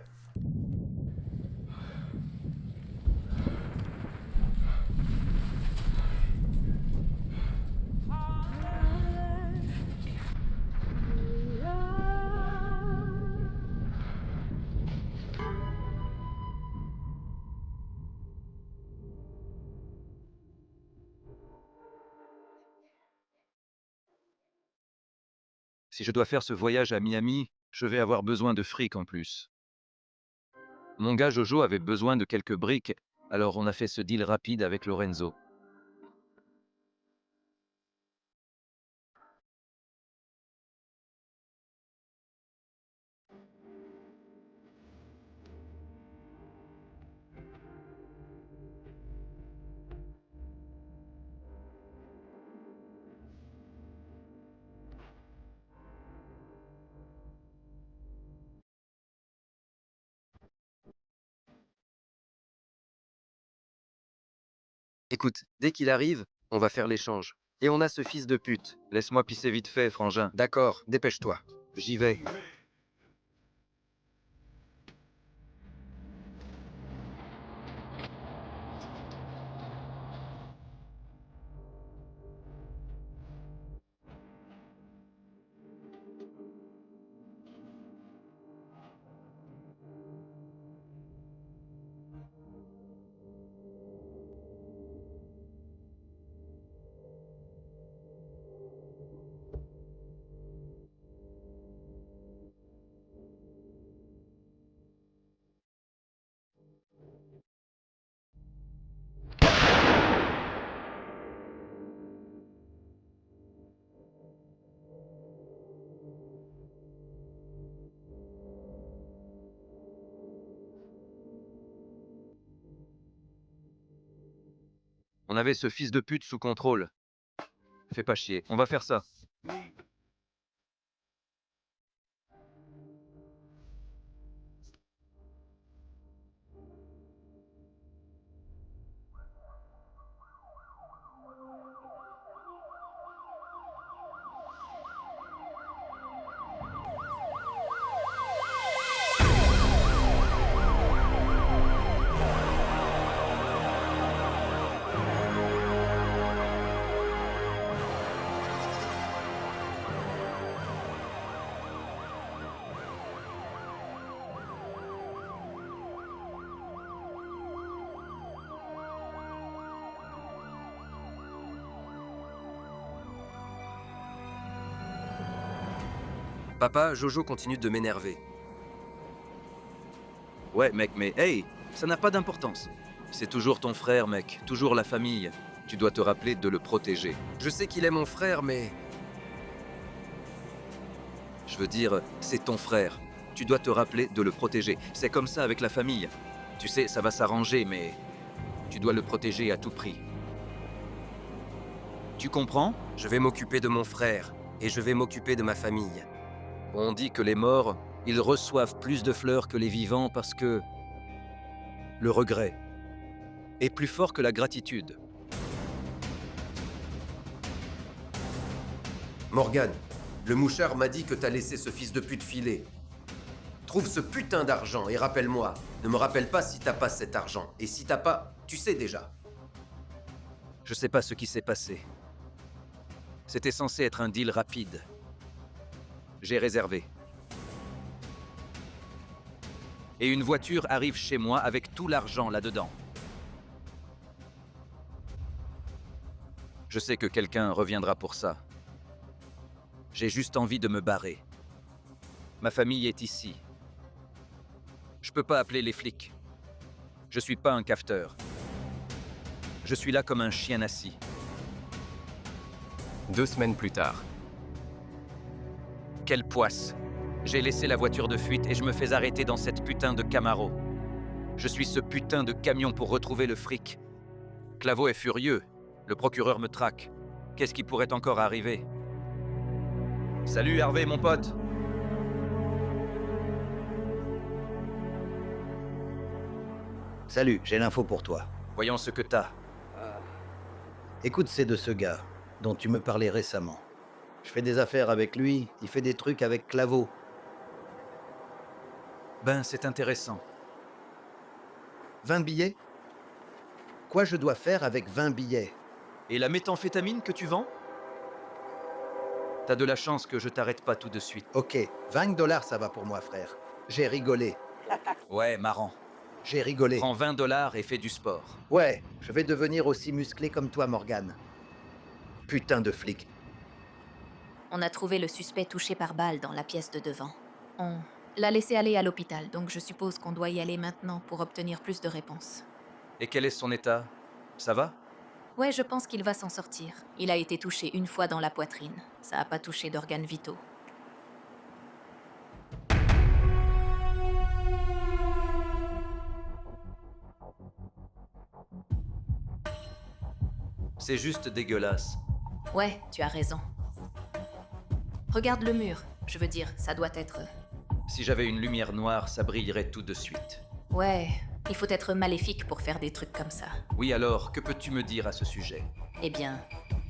Si je dois faire ce voyage à Miami, je vais avoir besoin de fric en plus. Mon gars Jojo avait besoin de quelques briques, alors on a fait ce deal rapide avec Lorenzo. Écoute, dès qu'il arrive, on va faire l'échange. Et on a ce fils de pute. Laisse-moi pisser vite fait, frangin. D'accord, dépêche-toi. J'y vais. On avait ce fils de pute sous contrôle. Fais pas chier, on va faire ça. Papa, Jojo continue de m'énerver. Ouais, mec, mais hey, ça n'a pas d'importance. C'est toujours ton frère, mec, toujours la famille. Tu dois te rappeler de le protéger. Je sais qu'il est mon frère, mais... Je veux dire, c'est ton frère. Tu dois te rappeler de le protéger. C'est comme ça avec la famille. Tu sais, ça va s'arranger, mais tu dois le protéger à tout prix. Tu comprends? Je vais m'occuper de mon frère, et je vais m'occuper de ma famille. On dit que les morts, ils reçoivent plus de fleurs que les vivants parce que le regret est plus fort que la gratitude. Morgan, le mouchard m'a dit que t'as laissé ce fils de pute filer. Trouve ce putain d'argent et rappelle-moi. Ne me rappelle pas si t'as pas cet argent. Et si t'as pas, tu sais déjà. Je sais pas ce qui s'est passé. C'était censé être un deal rapide. J'ai réservé. Et une voiture arrive chez moi avec tout l'argent là-dedans. Je sais que quelqu'un reviendra pour ça. J'ai juste envie de me barrer. Ma famille est ici. Je peux pas appeler les flics. Je suis pas un cafeteur. Je suis là comme un chien assis. 2 semaines plus tard. Quelle poisse! J'ai laissé la voiture de fuite et je me fais arrêter dans cette putain de Camaro. Je suis ce putain de camion pour retrouver le fric. Claveau est furieux. Le procureur me traque. Qu'est-ce qui pourrait encore arriver? Salut Hervé, mon pote! Salut, j'ai l'info pour toi. Voyons ce que t'as. Écoute, c'est de ce gars dont tu me parlais récemment. Je fais des affaires avec lui, il fait des trucs avec Claveau. Ben, c'est intéressant. 20 billets? Quoi je dois faire avec 20 billets? Et la méthamphétamine que tu vends? T'as de la chance que je t'arrête pas tout de suite. Ok, $20 ça va pour moi, frère. J'ai rigolé. Ouais, marrant. J'ai rigolé. Prends $20 et fais du sport. Ouais, je vais devenir aussi musclé comme toi, Morgan. Putain de flic. On a trouvé le suspect touché par balle dans la pièce de devant. On l'a laissé aller à l'hôpital, donc je suppose qu'on doit y aller maintenant pour obtenir plus de réponses. Et quel est son état? Ça va? Ouais, je pense qu'il va s'en sortir. Il a été touché une fois dans la poitrine. Ça a pas touché d'organes vitaux. C'est juste dégueulasse. Ouais, tu as raison. Regarde le mur. Je veux dire, ça doit être... Si j'avais une lumière noire, ça brillerait tout de suite. Ouais, il faut être maléfique pour faire des trucs comme ça. Oui alors, que peux-tu me dire à ce sujet? Eh bien,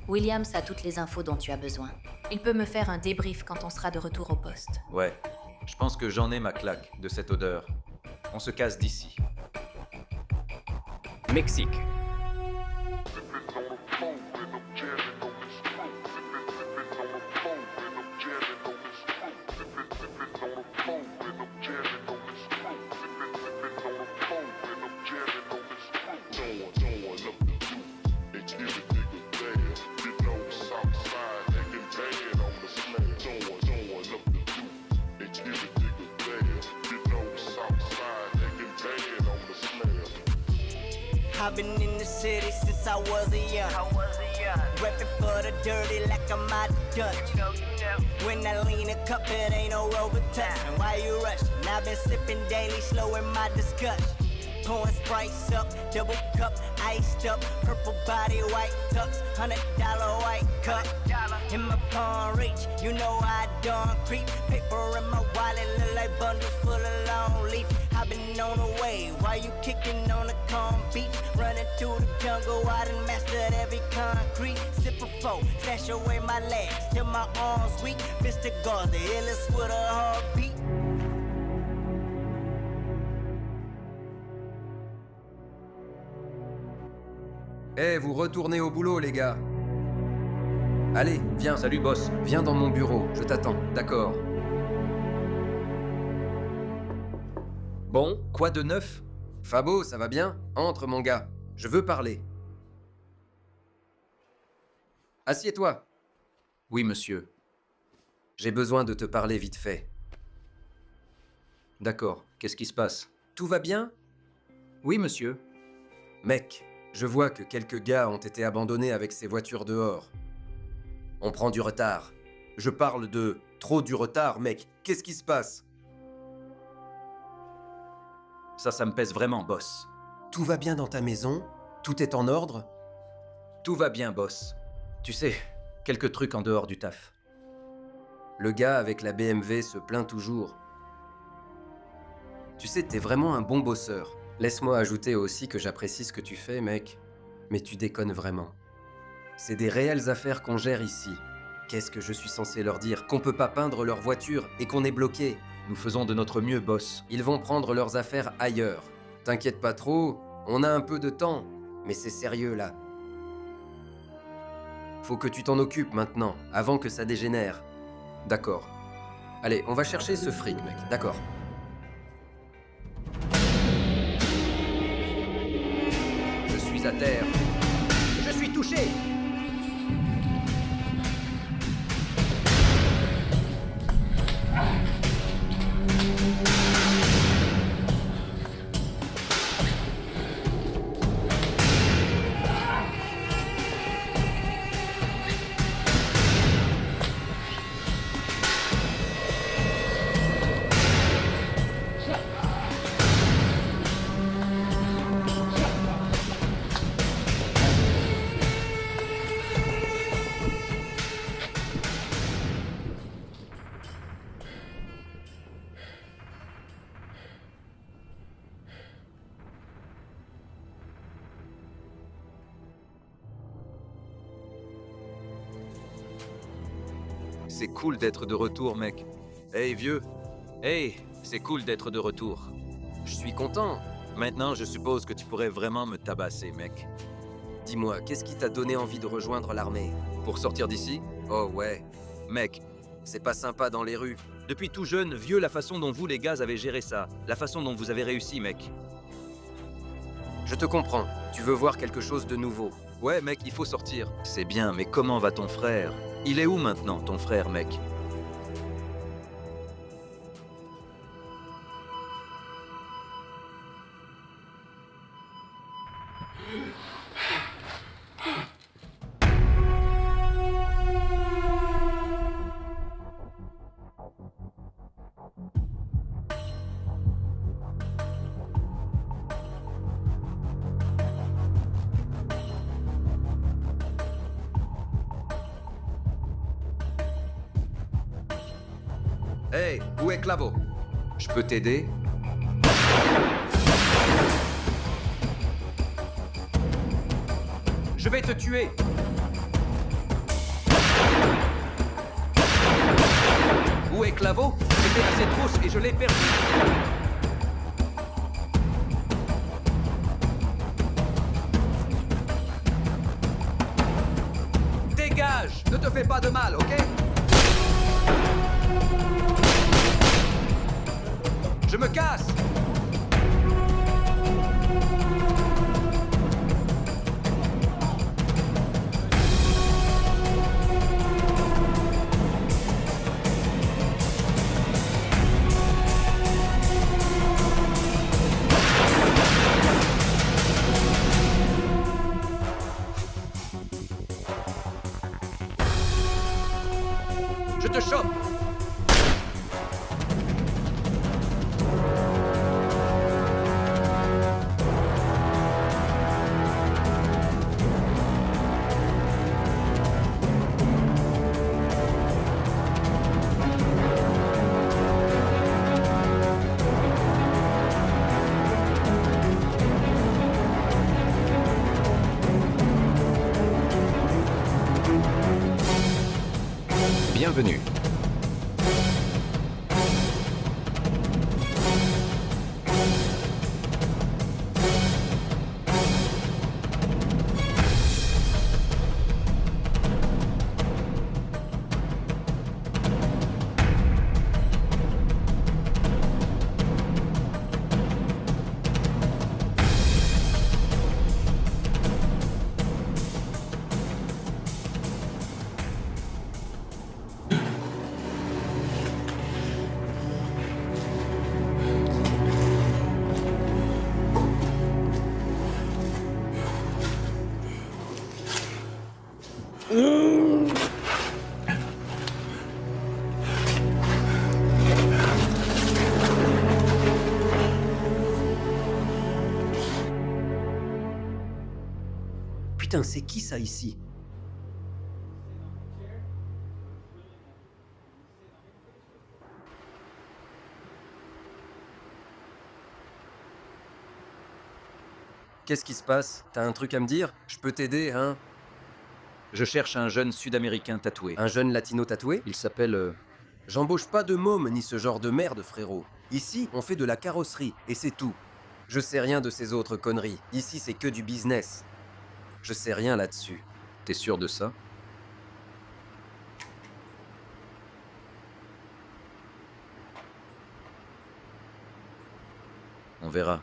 Williams a toutes les infos dont tu as besoin. Il peut me faire un débrief quand on sera de retour au poste. Ouais, je pense que j'en ai ma claque de cette odeur. On se casse d'ici. Mexique. I've been in the city since I was a young. Reppin' for the dirty like I'm out of Dutch. When I lean a cup, it ain't no Robert touch. And why you rushing? I've been sipping daily, slowing my discussion. pouring Sprites up, double cup, iced up, purple body, white tux, $100 white cup. In my palm reach, you know I don't creep. Paper in my wallet, look like bundles full of long leaf. I've been on the way, while you kicking on the calm beach. Running through the jungle, I done mastered every concrete. Sip a four, slash away my legs till my arms weak. Mr. God, the illest with a heartbeat. Eh, vous retournez au boulot, les gars. Allez, viens. Salut, boss. Viens dans mon bureau, je t'attends. D'accord. Bon, quoi de neuf? Fabo, ça va bien? Entre, mon gars. Je veux parler. Assieds-toi. Oui, monsieur. J'ai besoin de te parler vite fait. D'accord. Qu'est-ce qui se passe? Tout va bien? Oui, monsieur. Mec, je vois que quelques gars ont été abandonnés avec ces voitures dehors. On prend du retard. Je parle de trop du retard, mec. Qu'est-ce qui se passe? Ça me pèse vraiment, boss. Tout va bien dans ta maison? Tout est en ordre? Tout va bien, boss. Tu sais, quelques trucs en dehors du taf. Le gars avec la BMW se plaint toujours. Tu sais, t'es vraiment un bon bosseur. Laisse-moi ajouter aussi que j'apprécie ce que tu fais, mec. Mais tu déconnes vraiment. C'est des réelles affaires qu'on gère ici. Qu'est-ce que je suis censé leur dire? Qu'on peut pas peindre leur voiture et qu'on est bloqué? Nous faisons de notre mieux, boss. Ils vont prendre leurs affaires ailleurs. T'inquiète pas trop, on a un peu de temps. Mais c'est sérieux, là. Faut que tu t'en occupes maintenant, avant que ça dégénère. D'accord. Allez, on va chercher ce fric, mec. D'accord. Je suis à terre. Je suis touché. C'est cool d'être de retour, mec. Hey, vieux. Hey, c'est cool d'être de retour. Je suis content. Maintenant, je suppose que tu pourrais vraiment me tabasser, mec. Dis-moi, qu'est-ce qui t'a donné envie de rejoindre l'armée? Pour sortir d'ici? Oh ouais. Mec, C'est pas sympa dans les rues. depuis tout jeune, vieux, la façon dont vous, les gars, avez géré ça. La façon dont vous avez réussi, mec. Je te comprends. Tu veux voir quelque chose de nouveau. Ouais, mec, il faut sortir. C'est bien, mais comment va ton frère? Il est où maintenant, ton frère, mec? Hey, où est Clavo? Je peux t'aider? Je vais te tuer! Où est Clavo? C'était à cette trousse et je l'ai perdu. Dégage! Ne te fais pas de mal, ok? Je me casse! Je te chope! Bienvenue. Putain, c'est qui ça ici? Qu'est-ce qui se passe? T'as un truc à me dire? Je peux t'aider, hein? Je cherche un jeune Sud-Américain tatoué. Un jeune latino tatoué? Il s'appelle... J'embauche pas de môme ni ce genre de merde, frérot. Ici, on fait de la carrosserie, et c'est tout. Je sais rien de ces autres conneries. Ici, c'est que du business. Je sais rien là-dessus. T'es sûr de ça? On verra.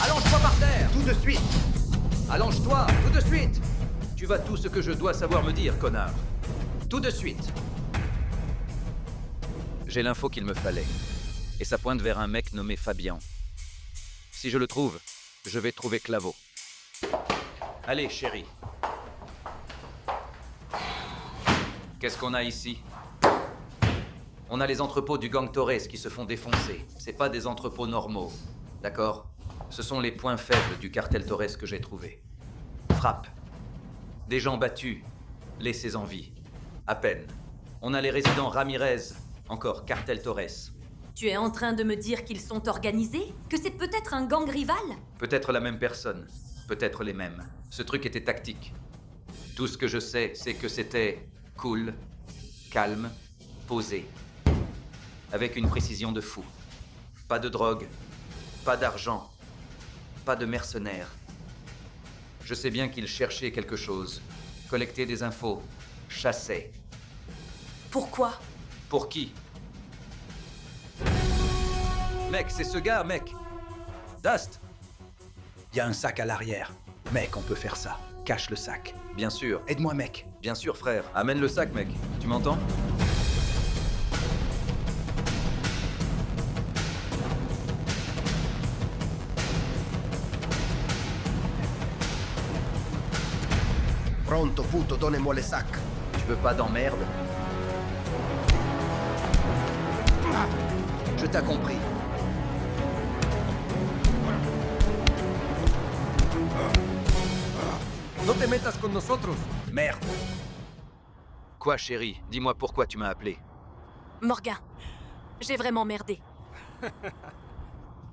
Allonge-toi par terre! Tout de suite! Allonge-toi, tout de suite! Tu vas tout ce que je dois savoir me dire, connard. Tout de suite! J'ai l'info qu'il me fallait. Et ça pointe vers un mec nommé Fabian. Si je le trouve, je vais trouver Clavo. Allez, chérie. Qu'est-ce qu'on a ici? On a les entrepôts du gang Torres qui se font défoncer. C'est pas des entrepôts normaux. D'accord? Ce sont les points faibles du cartel Torres que j'ai trouvé. Frappe. Des gens battus, laissés en vie. À peine. On a les résidents Ramirez, encore cartel Torres. Tu es en train de me dire qu'ils sont organisés? Que c'est peut-être un gang rival? Peut-être la même personne, peut-être les mêmes. Ce truc était tactique. Tout ce que je sais, c'est que c'était cool, calme, posé. Avec une précision de fou. Pas de drogue, pas d'argent, pas de mercenaires. Je sais bien qu'ils cherchaient quelque chose. Collectaient des infos, chassaient. Pourquoi? Pour qui? Mec, c'est ce gars, mec. Dust. Il y a un sac à l'arrière. Mec, on peut faire ça. Cache le sac. Bien sûr. Aide-moi, mec. Bien sûr, frère. Amène le sac, mec. Tu m'entends? Pronto, puto, donnez-moi le sac. Tu veux pas d'emmerde? Je t'ai compris. No te metas con nosotros. Merde. Quoi, chérie? Dis-moi pourquoi tu m'as appelé. Morgan, j'ai vraiment merdé.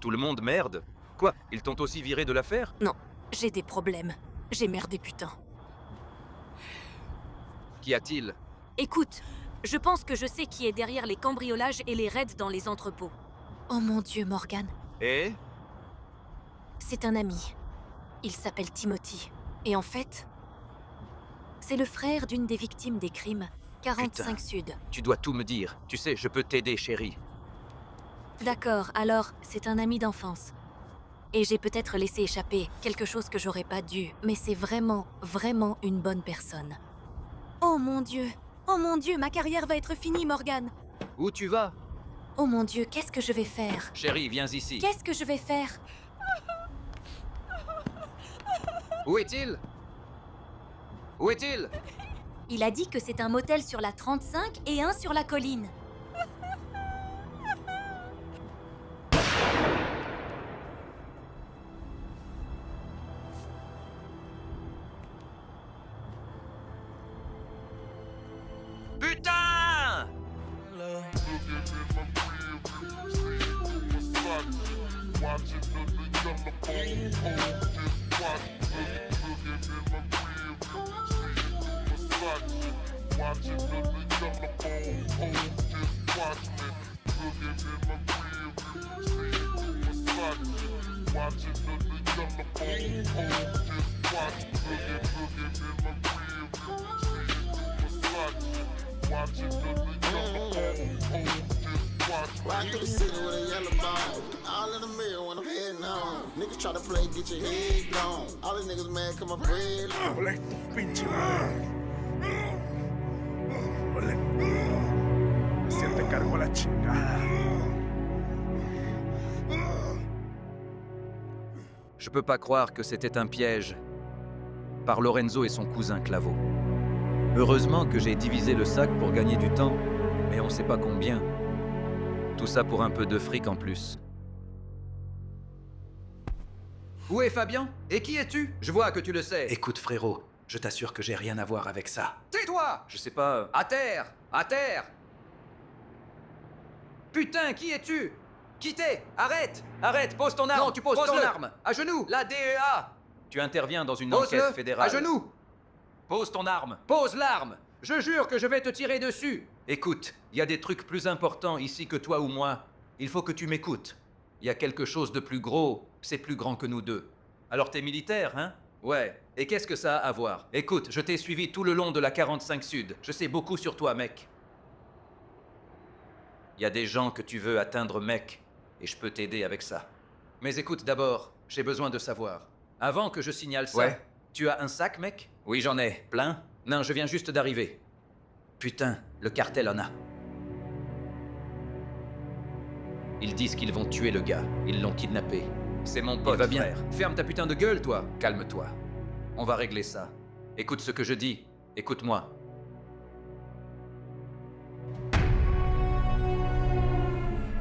Tout le monde merde? Quoi? Ils t'ont aussi viré de l'affaire? Non, j'ai des problèmes. J'ai merdé, putain. Qu'y a-t-il? Écoute, je pense que je sais qui est derrière les cambriolages et les raids dans les entrepôts. Oh mon Dieu, Morgan. Et? C'est un ami. Il s'appelle Timothy. Et en fait, c'est le frère d'une des victimes des crimes, 45 Putain. Sud. Tu dois tout me dire. Tu sais, je peux t'aider, chérie. D'accord, alors, c'est un ami d'enfance. Et j'ai peut-être laissé échapper quelque chose que j'aurais pas dû, mais c'est vraiment, vraiment une bonne personne. Oh mon Dieu! Oh mon Dieu, ma carrière va être finie, Morgan! Où tu vas? Oh mon Dieu, qu'est-ce que je vais faire? Chérie, viens ici. Qu'est-ce que je vais faire? Où est-il? Où est-il? Il a dit que c'est un motel sur la 35 et un sur la colline. Putain! Ride through the city with a yellow bone. All in the mirror when I'm heading home. Niggas try to play, get your head gone. All these niggas mad, come my bread. Ole tu pinche madre. Ole. Si te cargo la chingada. Je peux pas croire que c'était un piège. Par Lorenzo et son cousin Clavo. Heureusement que j'ai divisé le sac pour gagner du temps, mais on sait pas combien. Tout ça pour un peu de fric en plus. Où est Fabien? Et qui es-tu? Je vois que tu le sais. Écoute, frérot, je t'assure que j'ai rien à voir avec ça. Tais-toi! Je sais pas... À terre! À terre! Putain, qui es-tu? Quittez! Arrête! Arrête, pose ton arme! Non, tu poses ton arme! À genoux! La DEA! Tu interviens dans une Pose-le! enquête fédérale. À genoux! Pose ton arme! Pose l'arme! Je jure que je vais te tirer dessus! Écoute, il y a des trucs plus importants ici que toi ou moi. Il faut que tu m'écoutes. Il y a quelque chose de plus gros, c'est plus grand que nous deux. Alors t'es militaire, hein? Ouais. Et qu'est-ce que ça a à voir? Écoute, je t'ai suivi tout le long de la 45 Sud. Je sais beaucoup sur toi, mec. Il y a des gens que tu veux atteindre, mec. Et je peux t'aider avec ça. Mais écoute, d'abord, j'ai besoin de savoir. Avant que je signale ça, Ouais. Tu as un sac, mec? Oui, j'en ai. Plein? Non, je viens juste d'arriver. Putain, le cartel en a. Ils disent qu'ils vont tuer le gars. Ils l'ont kidnappé. C'est mon pote, va bien. frère. Ferme ta putain de gueule, toi. Calme-toi. On va régler ça. Écoute ce que je dis. Écoute-moi.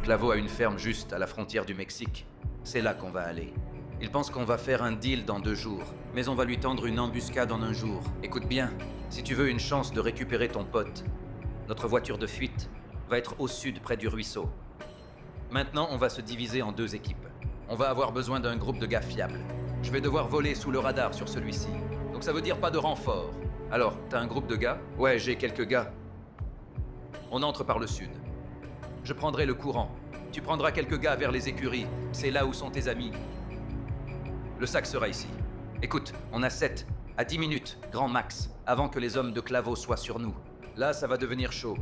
Clavo a une ferme juste à la frontière du Mexique. C'est là qu'on va aller. Il pense qu'on va faire un deal dans 2 jours, mais on va lui tendre une embuscade en 1 jour. Écoute bien, si tu veux une chance de récupérer ton pote, notre voiture de fuite va être au sud près du ruisseau. Maintenant, on va se diviser en 2 équipes. On va avoir besoin d'un groupe de gars fiables. Je vais devoir voler sous le radar sur celui-ci. Donc ça veut dire pas de renfort. Alors, t'as un groupe de gars? Ouais, j'ai quelques gars. On entre par le sud. Je prendrai le courant. Tu prendras quelques gars vers les écuries. C'est là où sont tes amis. Le sac sera ici. Écoute, on a 7 à 10 minutes, grand max, avant que les hommes de Clavo soient sur nous. Là, ça va devenir chaud.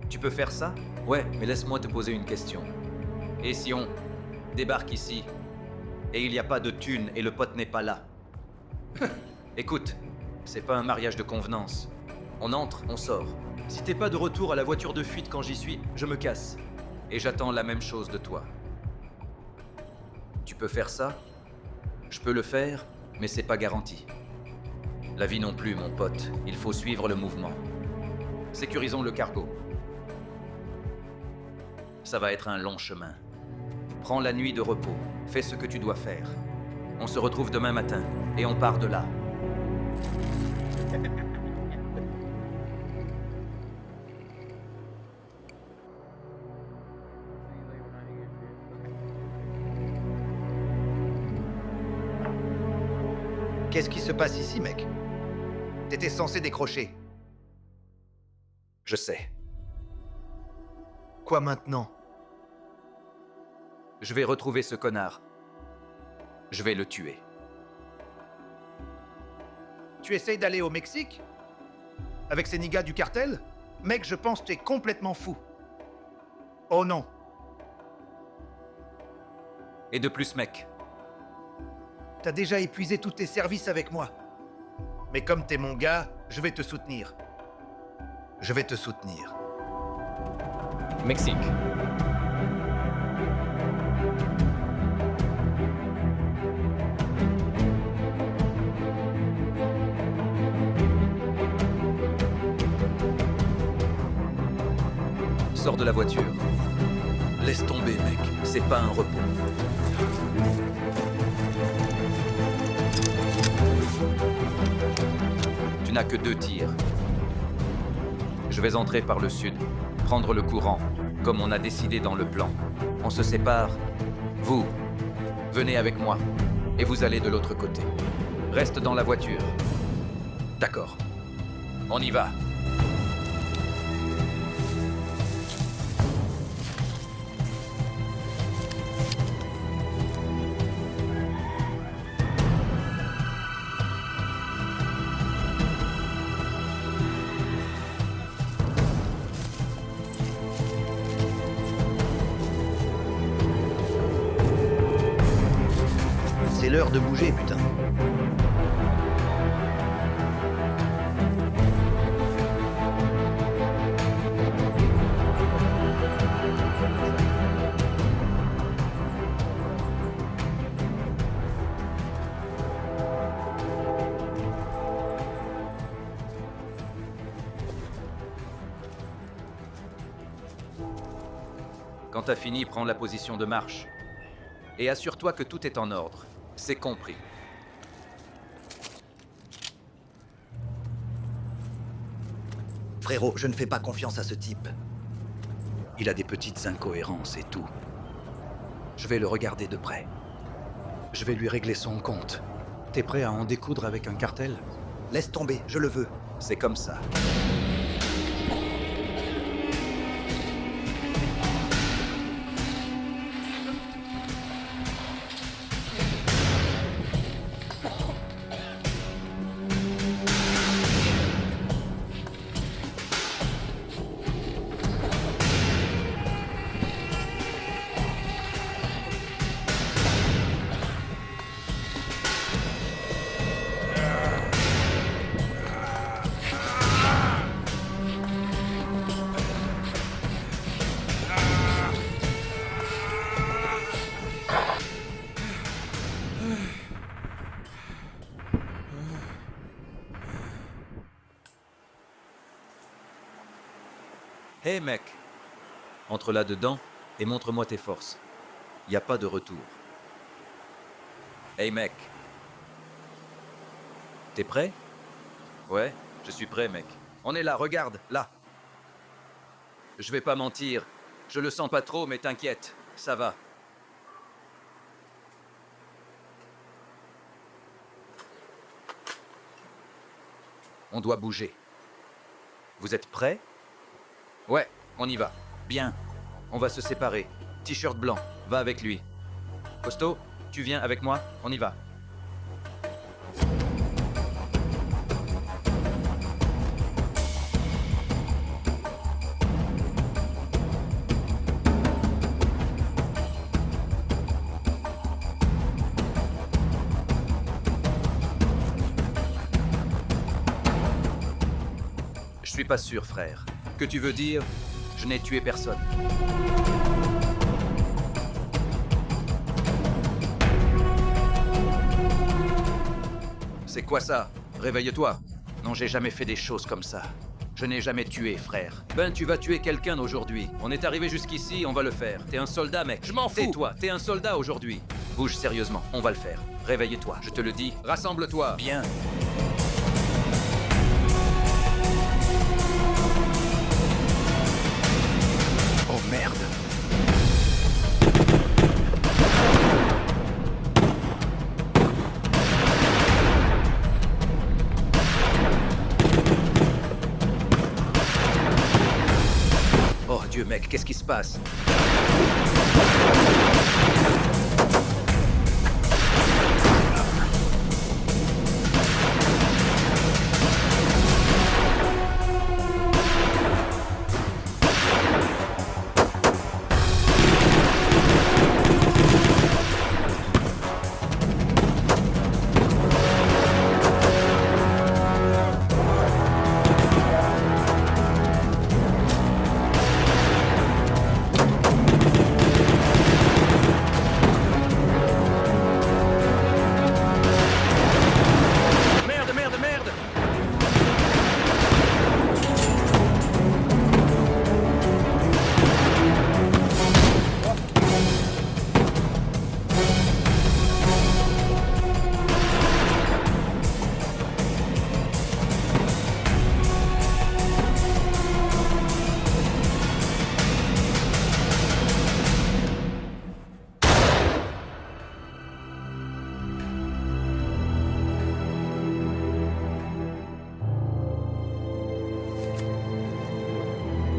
Tu peux faire ça? Ouais, mais laisse-moi te poser une question. Et si on débarque ici, et il n'y a pas de thune et le pote n'est pas là? Écoute, c'est pas un mariage de convenance. On entre, on sort. Si t'es pas de retour à la voiture de fuite quand j'y suis, je me casse. Et j'attends la même chose de toi. Tu peux faire ça? Je peux le faire, mais c'est pas garanti. La vie non plus, mon pote. Il faut suivre le mouvement. Sécurisons le cargo. Ça va être un long chemin. Prends la nuit de repos. Fais ce que tu dois faire. On se retrouve demain matin, et on part de là. Qu'est-ce qui se passe ici, mec? T'étais censé décrocher. Je sais. Quoi maintenant? Je vais retrouver ce connard. Je vais le tuer. Tu essayes d'aller au Mexique? Avec ces niggas du cartel? Mec, je pense que tu es complètement fou. Oh non. Et de plus, mec. T'as déjà épuisé tous tes services avec moi. Mais comme t'es mon gars, je vais te soutenir. Je vais te soutenir. Mexique. Sors de la voiture. Laisse tomber, mec. C'est pas un repos. Tu n'as que 2 tirs. Je vais entrer par le sud, prendre le courant, comme on a décidé dans le plan. On se sépare. Vous, venez avec moi, et vous allez de l'autre côté. Reste dans la voiture. D'accord. On y va. C'est l'heure de bouger, putain. Quand t'as fini, prends la position de marche. Et assure-toi que tout est en ordre. C'est compris. Frérot, je ne fais pas confiance à ce type. Il a des petites incohérences et tout. Je vais le regarder de près. Je vais lui régler son compte. T'es prêt à en découdre avec un cartel? Laisse tomber, je le veux. C'est comme ça. Hé mec, entre là-dedans et montre-moi tes forces. Y a pas de retour. Hey mec. T'es prêt? Ouais, je suis prêt mec. On est là, regarde, là. Je vais pas mentir, je le sens pas trop mais t'inquiète, ça va. On doit bouger. Vous êtes prêts? Ouais, on y va. Bien. On va se séparer. T-shirt blanc, va avec lui. Costaud, tu viens avec moi? On y va. Je suis pas sûr, frère. Que tu veux dire? Je n'ai tué personne. C'est quoi ça? Réveille-toi. Non, j'ai jamais fait des choses comme ça. Je n'ai jamais tué, frère. Ben, tu vas tuer quelqu'un aujourd'hui. On est arrivé jusqu'ici, on va le faire. T'es un soldat, mec. Je m'en fous. Tais-toi, t'es un soldat aujourd'hui. Bouge sérieusement, on va le faire. Réveille-toi, je te le dis. Rassemble-toi. Bien. Oh merde. Dieu, mec, qu'est-ce qui se passe? Merde, merde, merde!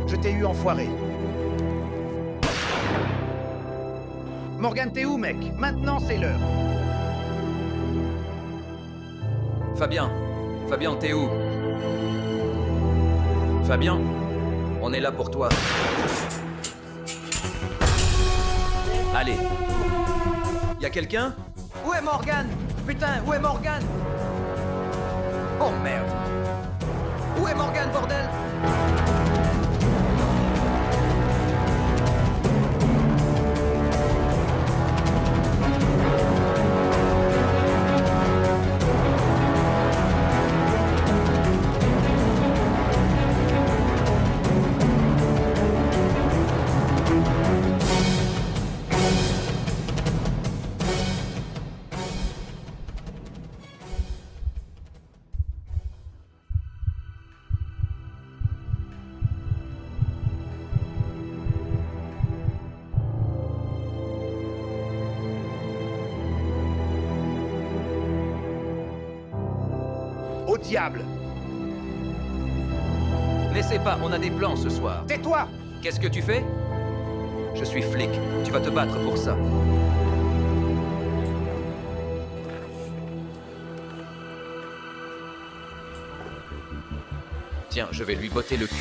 Je t'ai eu, enfoiré. Morgan, t'es où, mec? Maintenant, c'est l'heure. Fabien, Fabien, t'es où? Fabien, on est là pour toi. Allez. Y a quelqu'un? Où est Morgan? Putain, où est Morgan? Oh merde! Où est Morgan, bordel? Au diable! N'essaie pas, on a des plans ce soir. Tais-toi! Qu'est-ce que tu fais? Je suis flic, tu vas te battre pour ça. Tiens, je vais lui botter le cul.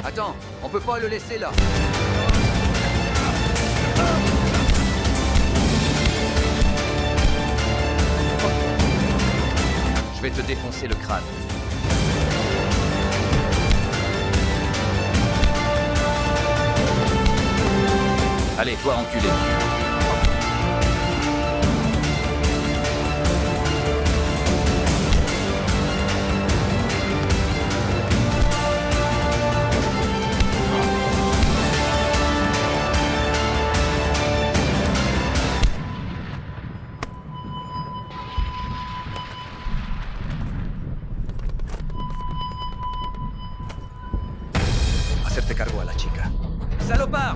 Attends, on peut pas le laisser là. Je vais te défoncer le crâne. Allez, toi enculé. Hacerte cargo a la chica. Salopard!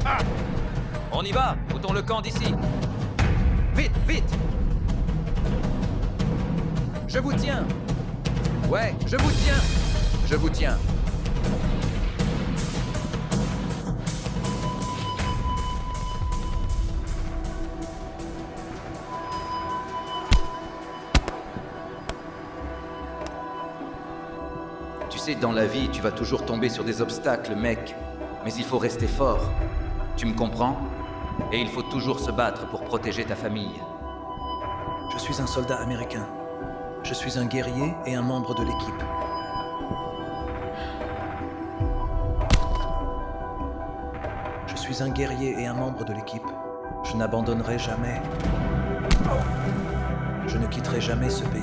On y va! Foutons le camp d'ici! Vite, vite! Je vous tiens! Ouais, je vous tiens! Je vous tiens! Tu sais, dans la vie, tu vas toujours tomber sur des obstacles, mec. Mais il faut rester fort. Tu me comprends? Et il faut toujours se battre pour protéger ta famille. Je suis un soldat américain. Je suis un guerrier et un membre de l'équipe. Je suis un guerrier et un membre de l'équipe. Je n'abandonnerai jamais. Je ne quitterai jamais ce pays.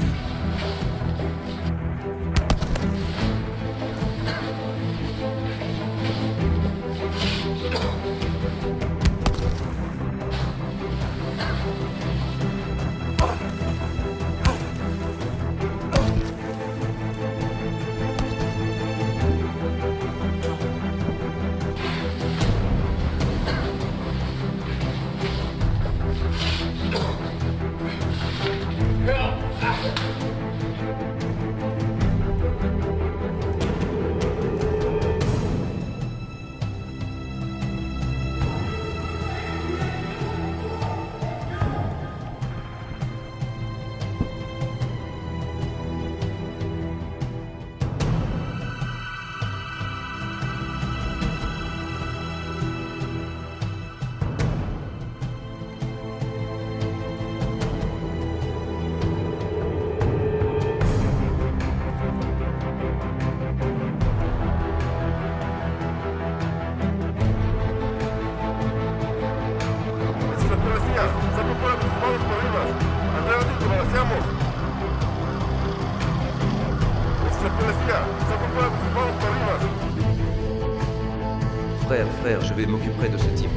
Frère, je vais m'occuper de ce type.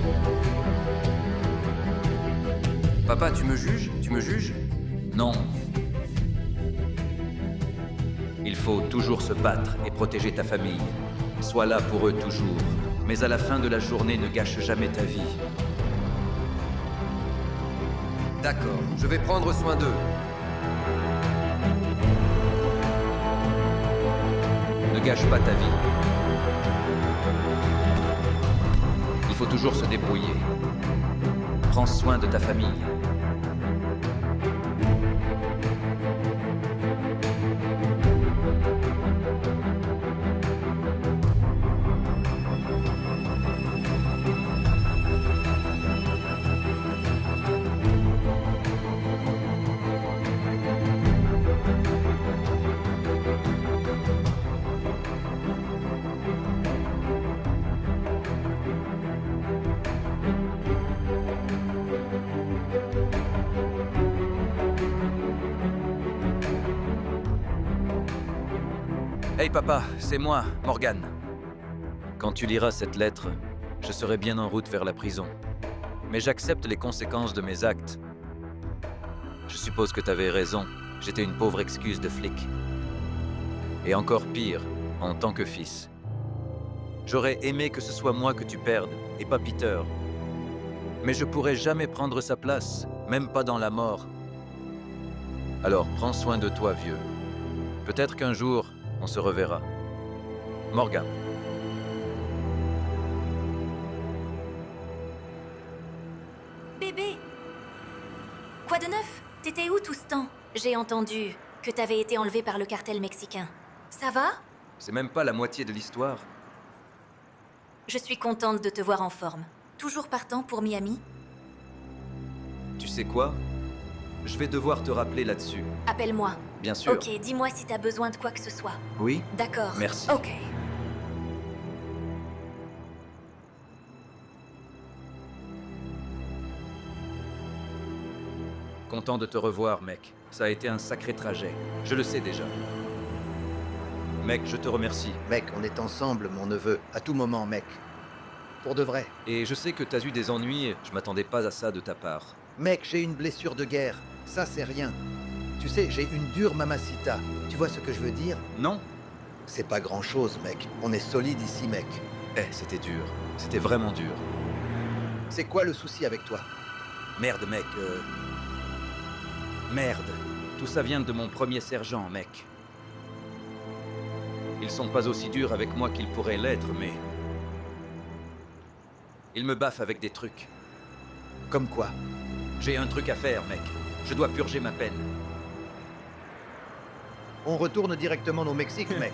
Papa, tu me juges? Tu me juges? Non. Il faut toujours se battre et protéger ta famille. Sois là pour eux toujours. Mais à la fin de la journée, ne gâche jamais ta vie. D'accord, je vais prendre soin d'eux. Ne gâche pas ta vie. Il faut toujours se débrouiller. Prends soin de ta famille. Hey papa, c'est moi, Morgan. Quand tu liras cette lettre, je serai bien en route vers la prison. Mais j'accepte les conséquences de mes actes. Je suppose que t'avais raison, j'étais une pauvre excuse de flic. Et encore pire, en tant que fils. J'aurais aimé que ce soit moi que tu perdes, et pas Peter. Mais je pourrais jamais prendre sa place, même pas dans la mort. Alors prends soin de toi, vieux. Peut-être qu'un jour, on se reverra. Morgan. Bébé! Quoi de neuf? T'étais où tout ce temps? J'ai entendu que t'avais été enlevé par le cartel mexicain. Ça va? C'est même pas la moitié de l'histoire. Je suis contente de te voir en forme. Toujours partant pour Miami? Tu sais quoi? Je vais devoir te rappeler là-dessus. Appelle-moi. Bien sûr. Ok, dis-moi si t'as besoin de quoi que ce soit. Oui? D'accord. Merci. Ok. Content de te revoir, mec. Ça a été un sacré trajet. Je le sais déjà. Mec, je te remercie. Mec, on est ensemble, mon neveu. À tout moment, mec. Pour de vrai. Et je sais que t'as eu des ennuis, je m'attendais pas à ça de ta part. Mec, j'ai une blessure de guerre. Ça, c'est rien. Tu sais, j'ai une dure mamacita. Tu vois ce que je veux dire? Non. C'est pas grand-chose, mec. On est solide ici, mec. Eh, c'était dur. C'était vraiment dur. C'est quoi le souci avec toi? Merde, mec. Merde. Tout ça vient de mon premier sergent, mec. Ils sont pas aussi durs avec moi qu'ils pourraient l'être, mais... Ils me baffent avec des trucs. Comme quoi? J'ai un truc à faire, mec. Je dois purger ma peine. On retourne directement au Mexique, mec.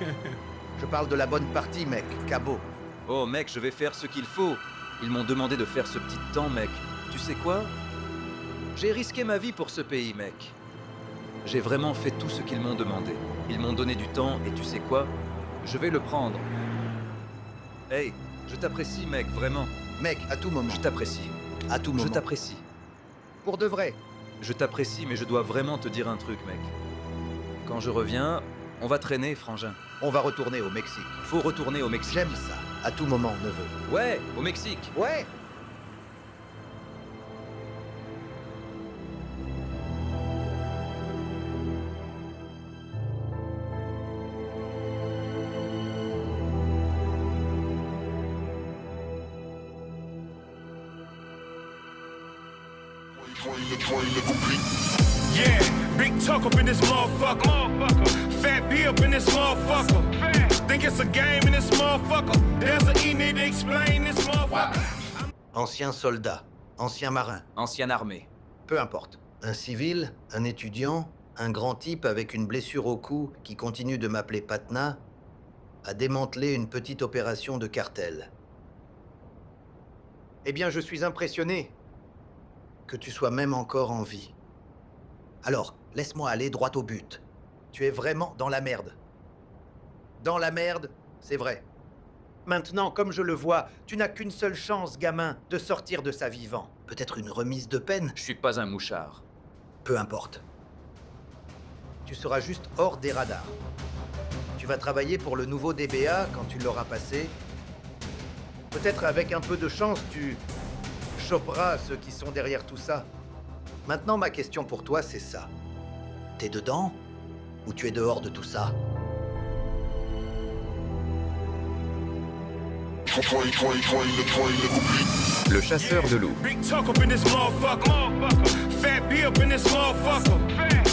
Je parle de la bonne partie, mec. Cabo. Oh, mec, je vais faire ce qu'il faut. Ils m'ont demandé de faire ce petit temps, mec. Tu sais quoi? J'ai risqué ma vie pour ce pays, mec. J'ai vraiment fait tout ce qu'ils m'ont demandé. Ils m'ont donné du temps, et tu sais quoi? Je vais le prendre. Hey, je t'apprécie, mec, vraiment. Mec, à tout moment. Je t'apprécie. À tout moment. Je t'apprécie. Pour de vrai. Je t'apprécie, mais je dois vraiment te dire un truc, mec. Quand je reviens, on va traîner, frangin. On va retourner au Mexique. Faut retourner au Mexique. J'aime ça. À tout moment, neveu. Ouais, au Mexique. Ouais. Yeah, big talk up in this motherfucker. Fat B up in this motherfucker. Think it's a game in this motherfucker. There's an E need to explain this motherfucker. Ancien soldat, ancien marin, Ancienne armée. peu importe. Un civil, un étudiant, un grand type avec une blessure au cou qui continue de m'appeler Patna, a démantelé une petite opération de cartel. Eh bien, je suis impressionné que tu sois même encore en vie. Alors, laisse-moi aller droit au but. Tu es vraiment dans la merde. Dans la merde, c'est vrai. Maintenant, comme je le vois, tu n'as qu'une seule chance, gamin, de sortir de ça vivant. Peut-être une remise de peine? Je suis pas un mouchard. Peu importe. Tu seras juste hors des radars. Tu vas travailler pour le nouveau DBA quand tu l'auras passé. Peut-être avec un peu de chance, tu choperas ceux qui sont derrière tout ça. Maintenant, ma question pour toi, c'est ça. T'es dedans ou tu es dehors de tout ça? Le chasseur de loups. Big talk up in this motherfucker. Fat B up in this motherfucker.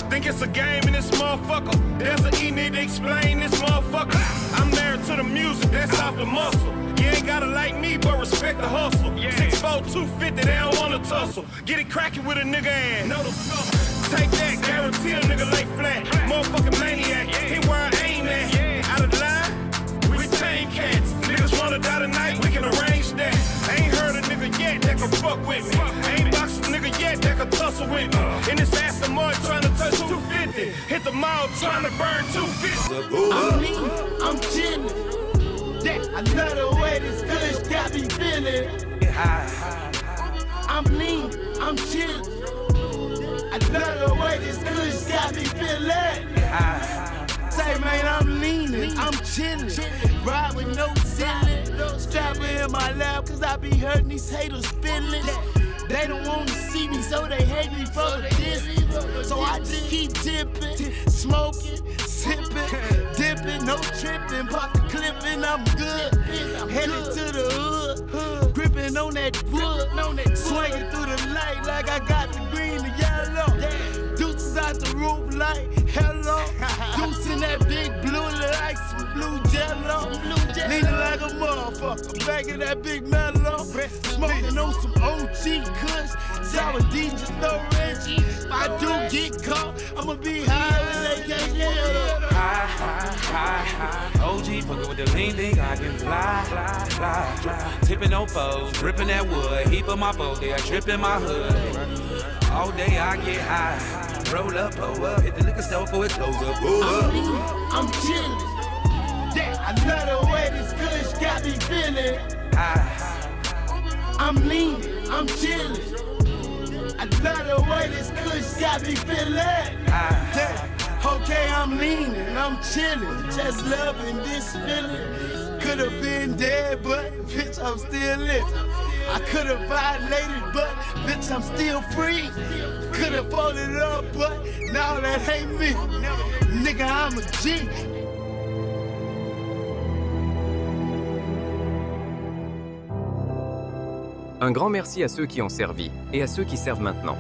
Think it's a game in this motherfucker. There's an E need to explain this motherfucker. I'm married to the music, that's off the muscle. You ain't gotta like me, but respect the hustle. 6'4", 250, they don't wanna tussle. Get it crackin' with a nigga and know the scuffle. Take that, guarantee a nigga lay flat. Motherfucking maniac, hit where I aim at. Out of line, we retain cats. Niggas wanna die tonight, we can arrange that. I ain't heard a nigga yet that can fuck with me. I ain't boxed a nigga yet that can tussle with me. In this ass of mud trying to touch 250. Hit the mall trying to burn 250. I'm lean, I'm chillin'. I love the way this kush got me feeling. I'm lean, I'm chillin'. I love the way this kush got me feeling. Say man, I'm leaning, I'm chillin'. Ride with no ceiling. Strap in my lap, cause I be hurting these haters' feelings. They don't wanna see me, so they hate me for the distance. So I just keep tipping, smoking, sipping, dipping, no tripping. Pop the clip and I'm good. Headed to the hood, gripping on that wood, swinging through the light like I got the green to yellow. Deuces out the roof like hello. Deuce in that big blue like some blue jello. Leaning like a motherfucker, back in that big mellow. Smoking on some OG kush, sour DJ throw Reggie. If I do get caught, I'ma be high and they can't get up. High. OG fucking with the lean thing, I can fly. Tipping on foes, ripping that wood. Heap of my foes, they are tripping my hood. All day I get high. Roll up, blow up, hit the liquor store for it close up. I'm chillin'. I love the way this kush got me feeling. I'm leaning, I'm chillin'. I love the way this kush got me feeling. Okay, I'm leaning, I'm chillin'. Just loving this feeling. Could've been dead, but bitch, I'm still lit. I could've violated, but bitch, I'm still free. Could've folded up, but now that ain't me. Nigga, I'm a G. Un grand merci à ceux qui ont servi et à ceux qui servent maintenant.